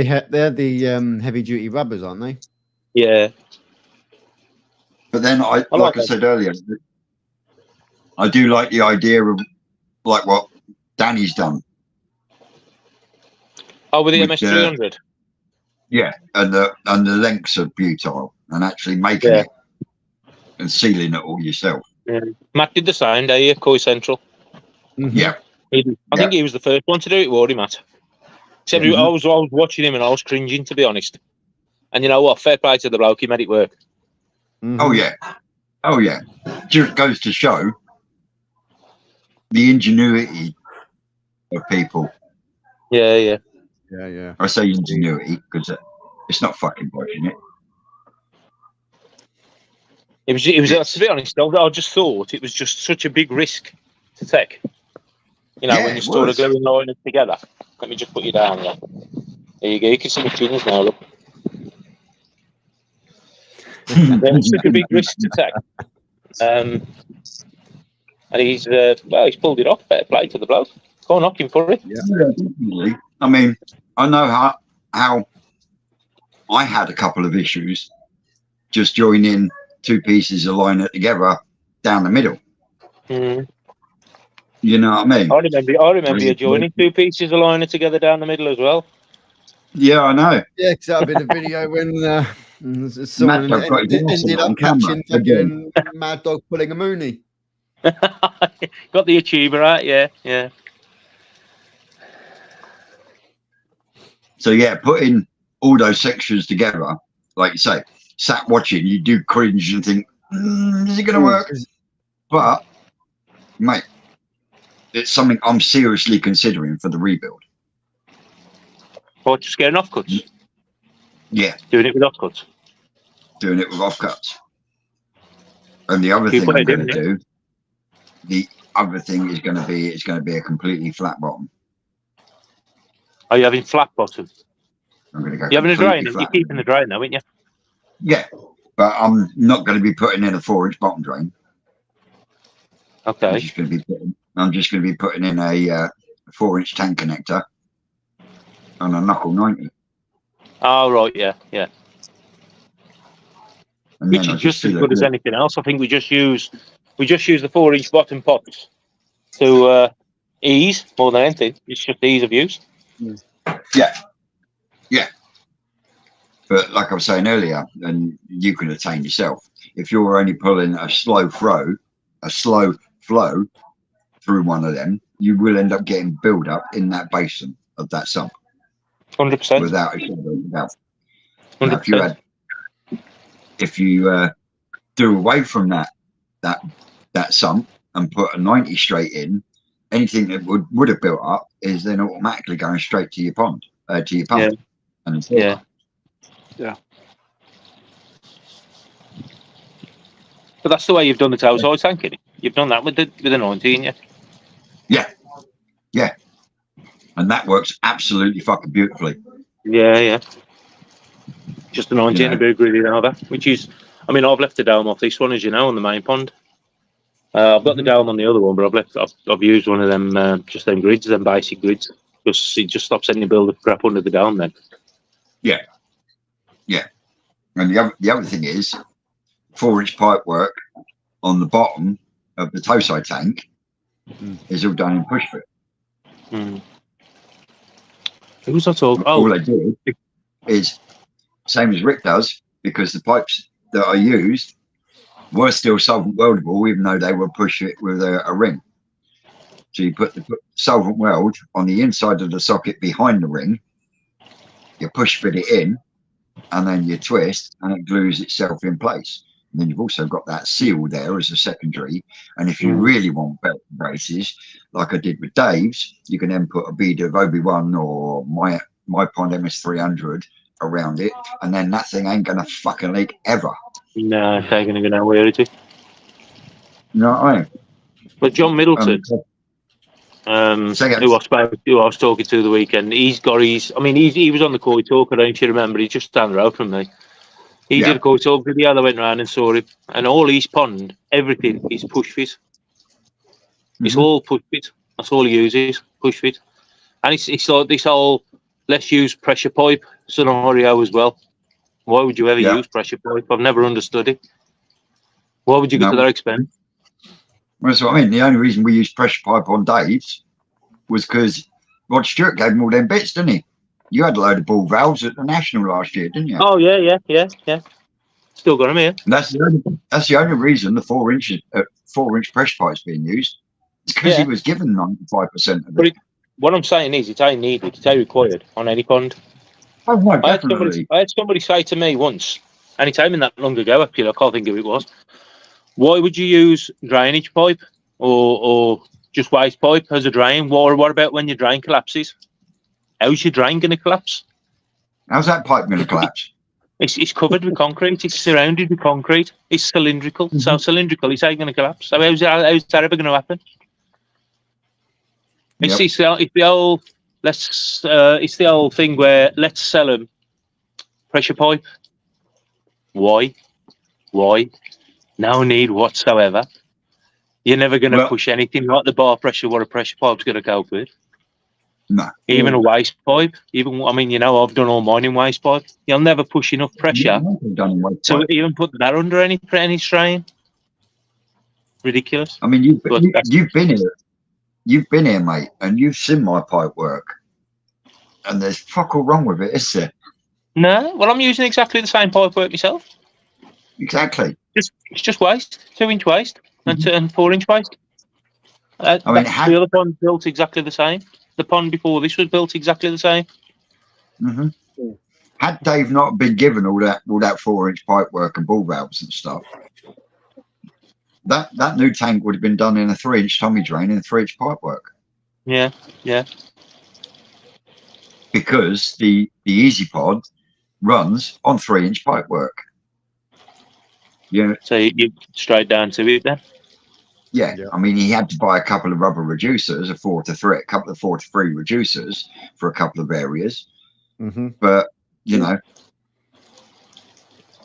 the heavy duty rubbers, aren't they? Yeah. But then like I said earlier, I do like the idea of like what Danny's done. Oh, with the MS300. Yeah, and the lengths of butyl and actually making it and sealing it all yourself. Yeah. Matt did the same day at Koi Central. Yeah. I think he was the first one to do it, wasn't he, Matt? Except I was watching him and I was cringing, to be honest. And you know what? Fair play to the bloke, he made it work. Oh yeah. Just goes to show the ingenuity of people. Yeah. I say ingenuity because it's not fucking budging it. It was to be honest, I just thought it was just such a big risk to take. You know, when you store the gluing liners together. Let me just put you down there. There you go. You can see my chins now, look. It's such a big risk to take. And he's pulled it off. Fair play to the bloke. Go on, knock him for it. Yeah, definitely. I mean, I know how I had a couple of issues just joining two pieces of liner together down the middle. Mm. You know what I mean? I remember you joining two pieces of liner together down the middle as well. Yeah, I know. Yeah, because that'll be the video when someone Matt got his arse ended up on camera catching again. fucking Mad Dog pulling a Mooney. Got the achiever out, yeah. So yeah, putting all those sections together, like you say, sat watching, you do cringe and think, is it going to work? But, mate, it's something I'm seriously considering for the rebuild. Or just getting offcuts? Yeah. Doing it with offcuts? Doing it with offcuts. And the other thing I'm going to do, the other thing is going to be, it's going to be a completely flat bottom. Are you having flat bottom? I'm going to go. You're having a drain? Flat. You're keeping the drain now, aren't you? Yeah. But I'm not going to be putting in a 4-inch bottom drain. Okay. I'm just going to be putting in a 4-inch tank connector on a knuckle 90. Oh right, yeah. And Which is just as good as anything else. I think we just use the 4-inch bottom pots to ease more than anything. It's just ease of use. Yeah. But like I was saying earlier, and you can attain yourself, if you're only pulling a slow flow through one of them, you will end up getting build up in that basin of that sump. 100%. Without a shadow of a doubt. 100%. Now, if you do away from that sump and put a 90 straight in, anything that would have built up is then automatically going straight to your pond, to your pump. Yeah. And it's Yeah. But that's the way you've done the tail side tanking. You've done that with the 19, yeah? Yeah. And that works absolutely fucking beautifully. Yeah. Just the 19 a bit really over, which is, I mean, I've left the dome off this one, as you know, on the main pond. I've got the dome on the other one, but I've used one of them, just them grids, them basic grids, because it just stops any build of crap under the dome then. Yeah. And the other thing is 4-inch pipe work on the bottom of the toe side tank is all done in push fit. Who was I talking? All they do is same as Rick does, because the pipes that I used were still solvent weldable, even though they were push fit with a ring. So you put the solvent weld on the inside of the socket behind the ring, you push fit it in, and then you twist, and it glues itself in place. And then you've also got that seal there as a secondary. And if you really want belt braces, like I did with Dave's, you can then put a bead of Obi-Wan or my Pond MS300 around it, and then that thing ain't gonna fucking leak ever. No, it's ain't gonna go nowhere, is it? You know what I mean? But John Middleton, who I was talking to the weekend, he's got his. I mean, he was on the Koi Talk. I don't you remember? He's just down the road from me. He did a Koi Talk video. I went round and saw him, and all his pond, everything is push fit. It's all push fit. That's all he uses, push fit. And it's like this whole let's use pressure pipe scenario as well. Why would you ever use pressure pipe? I've never understood it. Why would you go to that expense? Well, that's what I mean. The only reason we used pressure pipe on Dave's was because Rod Stewart gave him all them bits, didn't he? You had a load of ball valves at the National last year, didn't you? Oh yeah. Still got them here. And that's the only reason the 4-inch pressure pipe's being used. It's because he was given 95% of it. What I'm saying is, it ain't needed. It's ain't required on any pond. Oh, no, definitely. I had somebody say to me once, and it ain't that long ago. Actually, I can't think who it was. Why would you use drainage pipe or just waste pipe as a drain? What about when your drain collapses? How's your drain going to collapse? How's that pipe going to collapse? It's covered with concrete. It's surrounded with concrete. It's cylindrical. So cylindrical, it's ain't going to collapse. So how's that ever going to happen? It's the old thing where let's sell them pressure pipe. Why? No need whatsoever. You're never going to push anything like the bar pressure what a pressure pipe's going to cope with. No. Even a waste pipe. Even I mean, you know, I've done all mine in waste pipe. You'll never push enough pressure to even put that under any strain. Ridiculous. I mean, you've been here. You've been here, mate, and you've seen my pipe work. And there's fuck all wrong with it, is there? No, well, I'm using exactly the same pipe work myself. Exactly. It's just waste, 2-inch waste and 4-inch waste. I mean, the other pond built exactly the same. The pond before this was built exactly the same. Had Dave not been given all that 4-inch pipe work and ball valves and stuff, that new tank would have been done in a 3-inch Tommy drain and 3-inch pipe work. Yeah, yeah. Because the Easy Pod runs on 3-inch pipe work. Yeah. So you straight down to it then. Yeah. I mean, he had to buy a couple of rubber reducers, a 4-3, a couple of 4-3 reducers for a couple of areas. But you know,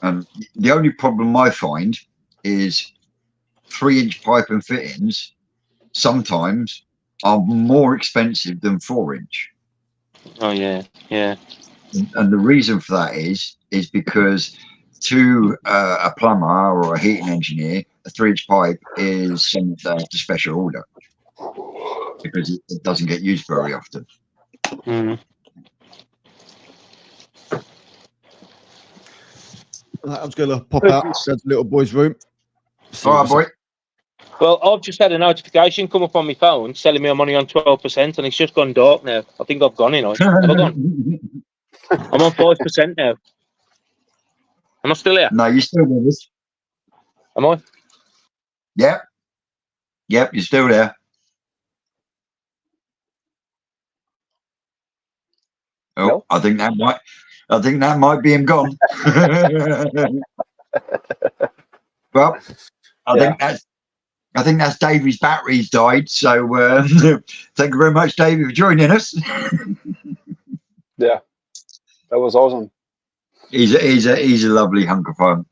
the only problem I find is 3-inch pipe and fittings sometimes are more expensive than 4-inch. Oh yeah, yeah. And the reason for that is because to a plumber or a heating engineer, a 3-inch pipe is something they have to special order because it doesn't get used very often. I was going to pop out. That's the little boy's room. All right, boy. Well, I've just had a notification come up on my phone telling me I'm only on 12%, and it's just gone dark now. I think I've gone in. Have I gone? I'm on 5% now. Am I still here? No, you're still with us. Am I? Yep. Yep, you're still there. Oh, no. I think that might be him gone. Well, I think that's Davey's batteries died. So thank you very much, Davey, for joining us. Yeah, that was awesome. He's a lovely hunk of fun.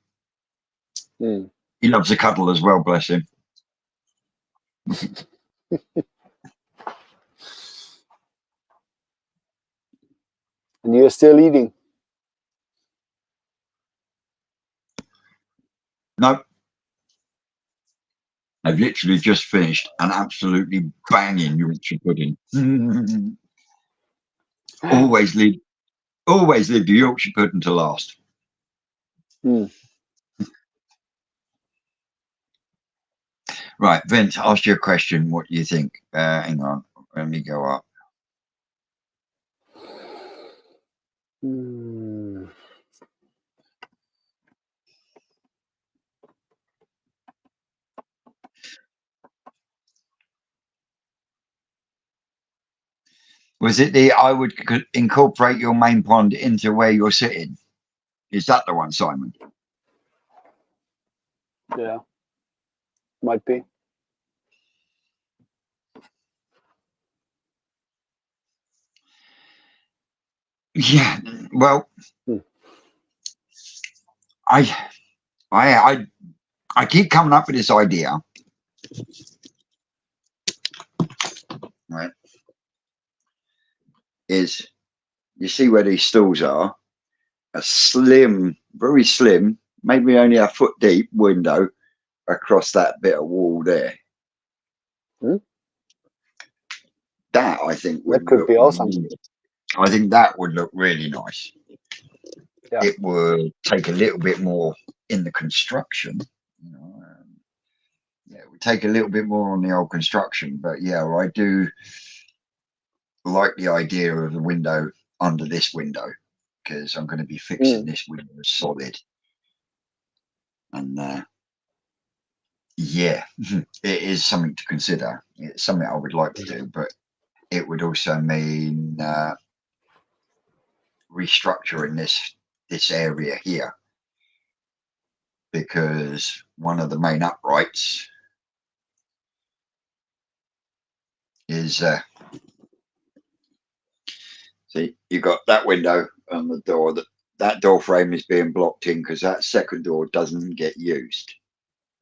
He loves to cuddle as well, bless him. And you're still eating? No. I've literally just finished an absolutely banging Yorkshire pudding. Always leave the Yorkshire pudding to last. Right, Vince, ask you a question. What do you think? Hang on, let me go up. Was it I would incorporate your main pond into where you're sitting? Is that the one, Simon? Yeah, might be. Yeah, well, I keep coming up with this idea, right? Is you see where these stalls are? A slim, very slim, maybe only a foot deep window across that bit of wall there. That I think that could be awesome. I think that would look really nice. Yeah. It would take a little bit more in the construction. You know, it would take a little bit more on the old construction, but yeah, I do like the idea of the window under this window because I'm going to be fixing this window solid. And yeah, it is something to consider. It's something I would like to do, but it would also mean restructuring this area here, because one of the main uprights is see, you got that window and the door, that door frame is being blocked in because that second door doesn't get used.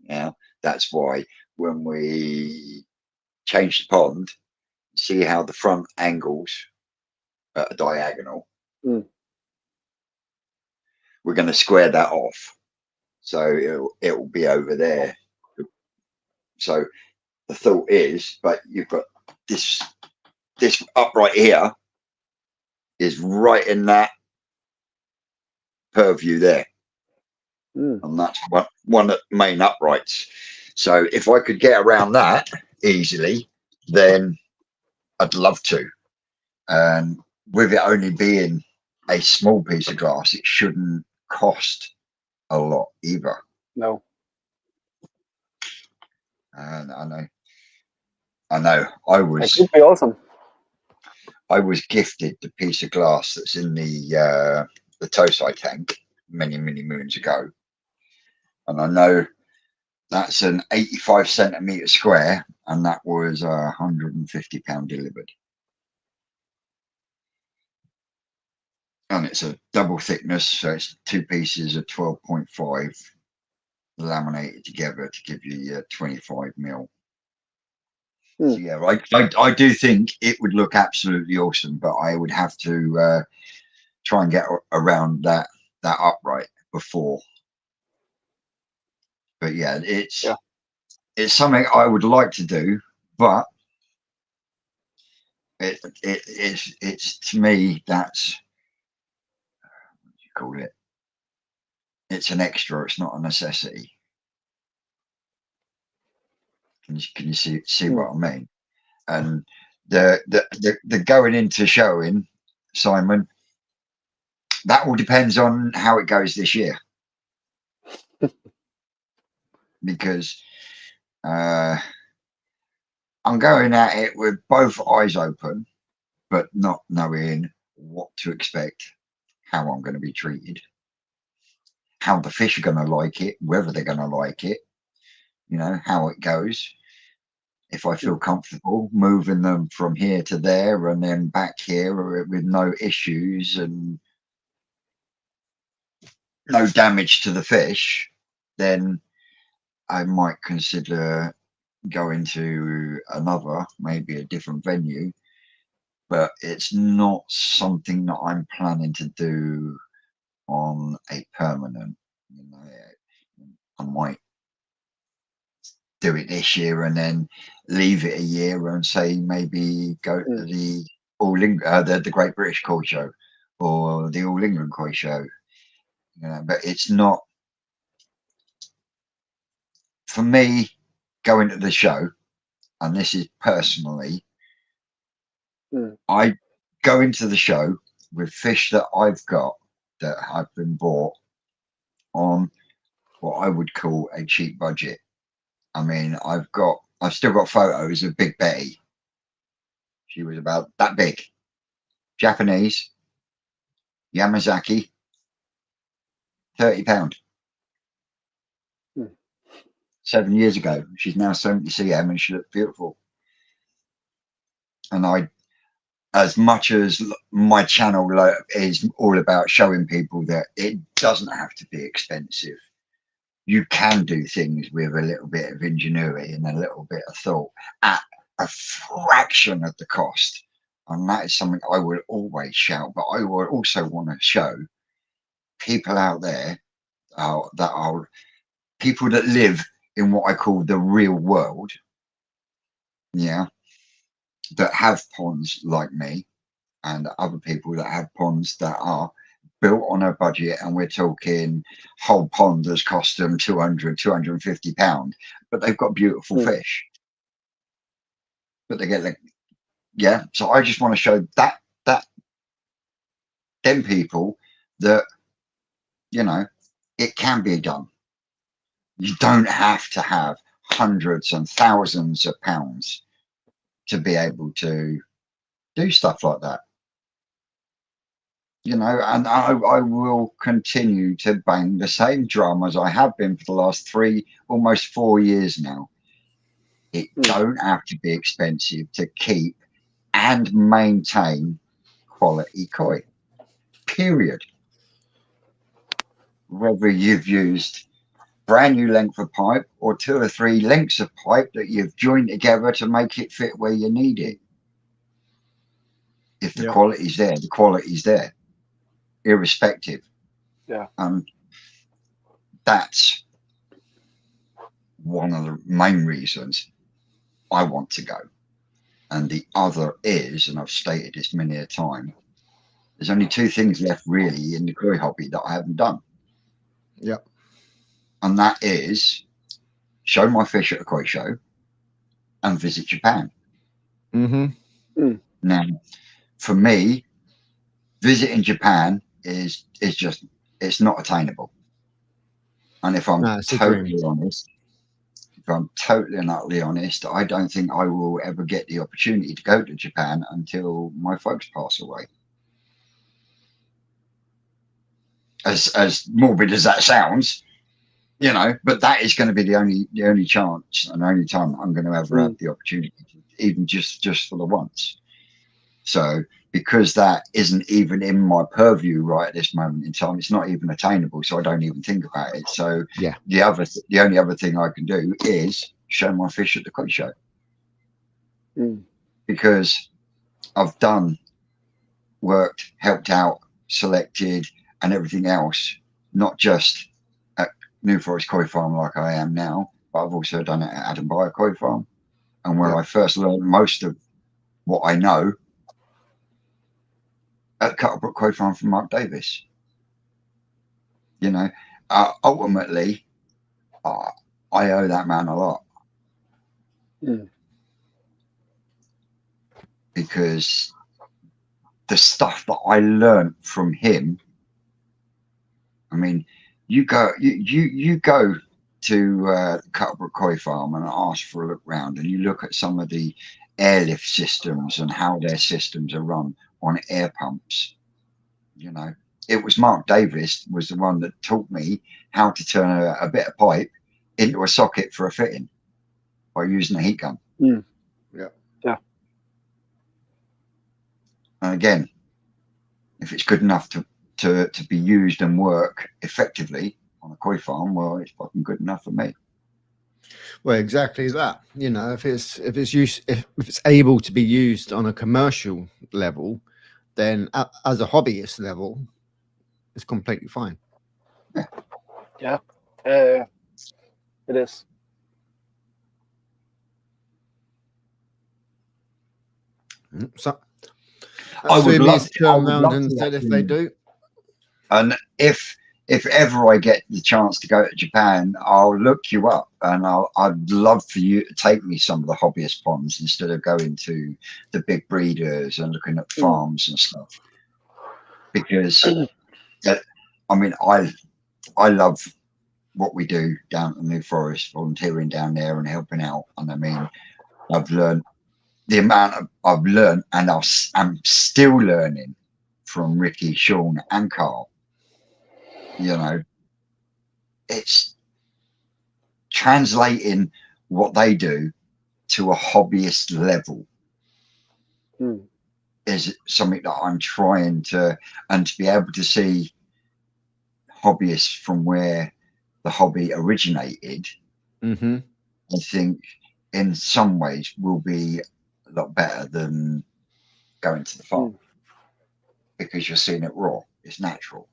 Yeah, that's why when we changed the pond, see how the front angles at a diagonal. Mm. We're going to square that off, so it will be over there. So the thought is, but you've got this upright here is right in that purview there, and that's one of the main uprights. So if I could get around that easily, then I'd love to. And with it only being a small piece of glass, it shouldn't cost a lot either. No. And I know I was, it could be awesome. I was gifted the piece of glass that's in the Tosai tank many moons ago, and I know that's an 85 centimeter square, and that was £150 delivered. And it's a double thickness, so it's two pieces of 12.5 laminated together to give you 25 mil. So yeah, I do think it would look absolutely awesome, but I would have to try and get around that upright before. But yeah, it's something I would like to do, but it's to me, that's, what do you call it? It's an extra. It's not a necessity. Can you see what I mean? And the going into showing, Simon, that all depends on how it goes this year. Because I'm going at it with both eyes open, but not knowing what to expect, how I'm going to be treated, how the fish are going to like it, whether they're going to like it, you know, how it goes. If I feel comfortable moving them from here to there and then back here with no issues and no damage to the fish, then I might consider going to another, maybe a different venue. But it's not something that I'm planning to do on a permanent. You know, I might do it this year and then leave it a year and say maybe go to the the Great British Koi Show or the All England Koi Show. You know, but it's not for me going to the show, and this is personally. I go into the show with fish that I've got that have been bought on what I would call a cheap budget. I mean, I've still got photos of Big Betty. She was about that big. Japanese, Yamazaki, £30. 7 years ago. She's now 70 cm and she looks beautiful. And as much as my channel is all about showing people that it doesn't have to be expensive. You can do things with a little bit of ingenuity and a little bit of thought at a fraction of the cost. And that is something I will always shout, but I will also want to show people out there that are people that live in what I call the real world. Yeah. That have ponds like me and other people that have ponds that are built on a budget, and we're talking whole pond has cost them £250, but they've got beautiful fish. But they get so I just want to show that them people that, you know, it can be done. You don't have to have hundreds and thousands of pounds to be able to do stuff like that. You know, and I will continue to bang the same drum as I have been for the last almost 4 years now. It don't have to be expensive to keep and maintain quality koi, period. Whether you've used brand new length of pipe or 2 or 3 lengths of pipe that you've joined together to make it fit where you need it. If the quality's there, the quality's there, irrespective. Yeah. That's one of the main reasons I want to go. And the other is, and I've stated this many a time, there's only two things left really in the koi hobby that I haven't done. Yep. And that is show my fish at a koi show and visit Japan. Now, for me, visiting Japan is just, it's not attainable. And if I'm totally honest, if I'm totally and utterly honest, I don't think I will ever get the opportunity to go to Japan until my folks pass away. As morbid as that sounds, you know, but that is going to be the only chance and only time I'm going to ever have the opportunity, even just for the once. So because that isn't even in my purview right at this moment in time, it's not even attainable, so I don't even think about it. So yeah, the only other thing I can do is show my fish at the koi show, because I've done, worked, helped out, selected, and everything else, not just at New Forest Koi Farm like I am now, but I've also done it at Adam Bayer Koi Farm, and where I first learned most of what I know at Cuttlebrook Koi Farm from Mark Davis. You know, ultimately, I owe that man a lot. Because the stuff that I learned from him, I mean, you go to Cuttlebrook Koi Farm and ask for a look round, and you look at some of the airlift systems and how their systems are run on air pumps. You know, it was Mark Davis was the one that taught me how to turn a bit of pipe into a socket for a fitting by using a heat gun. Yeah. And again, if it's good enough to be used and work effectively on a koi farm, well, it's fucking good enough for me. Well, exactly that. You know, if it's able to be used on a commercial level, then as a hobbyist level, it's completely fine. Yeah. It is. So I would love to turn around and said if they do. And if ever I get the chance to go to Japan, I'll look you up, and I'd love for you to take me some of the hobbyist ponds instead of going to the big breeders and looking at farms and stuff. Because I mean, I love what we do down at the New Forest, volunteering down there and helping out. And I mean, I've learned the amount I've learned, and I'm still learning from Ricky, Sean, and Carl. You know, it's translating what they do to a hobbyist level is something that I'm trying to, and to be able to see hobbyists from where the hobby originated, I think in some ways will be a lot better than going to the farm, because you're seeing it raw, it's natural.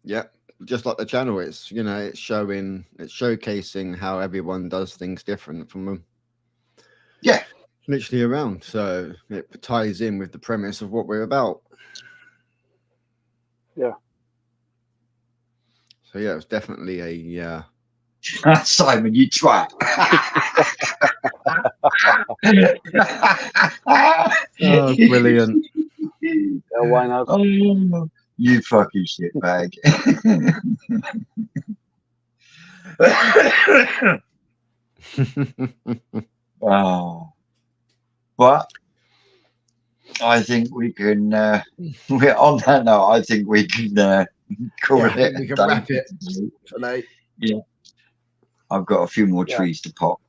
Yeah, just like the channel is, you know, it's showcasing how everyone does things different from them. Yeah, literally around. So it ties in with the premise of what we're about. Yeah. So yeah, it's definitely a Simon, you twat. oh, brilliant. Yeah, why not? Oh, you fucking shitbag. Oh, but I think we can. We're on that note. I think we can call it. We can wrap it today. Yeah, I've got a few more trees to pop.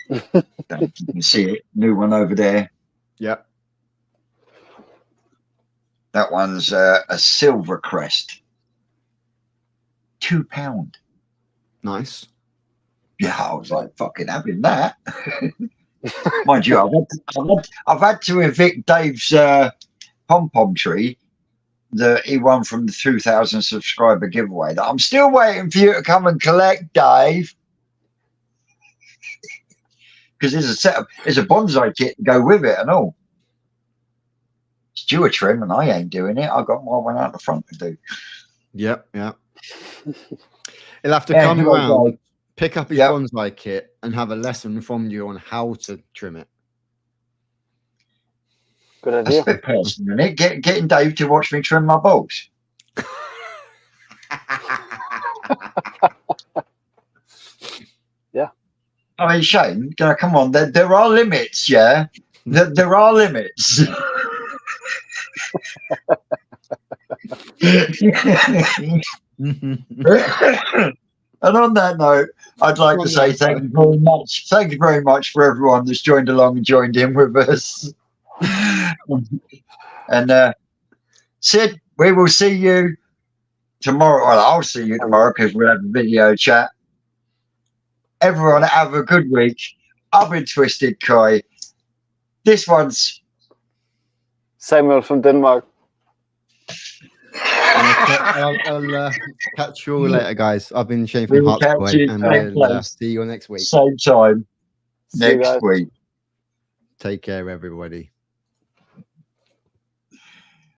You can see it. New one over there. Yep. That one's a silver crest. £2. Nice. Yeah, I was like fucking having that. Mind you, I've had to evict Dave's pom-pom tree that he won from the 2,000 subscriber giveaway that I'm still waiting for you to come and collect, Dave. Because there's a setup, there's a bonsai kit to go with it and all. It's due a trim and I ain't doing it. I got my one out the front to do. Yep, yeah. He'll have to come around, pick up his bonsai kit and have a lesson from you on how to trim it. Good idea. That's a bit personal, isn't it? Getting Dave to watch me trim my balls. Yeah. I mean, Shane, come on. There are limits, yeah? There are limits. And on that note, I'd like to say thank you very much. Thank you very much for everyone that's joined along and joined in with us. And Sid, we will see you tomorrow. Well, I'll see you tomorrow because we'll have a video chat. Everyone have a good week. I've been Twisted Kai. This one's Samuel from Denmark. I'll catch you all later, guys. I've been Shane from Heartsboy, and we'll see you next week. Same time next week. Take care, everybody.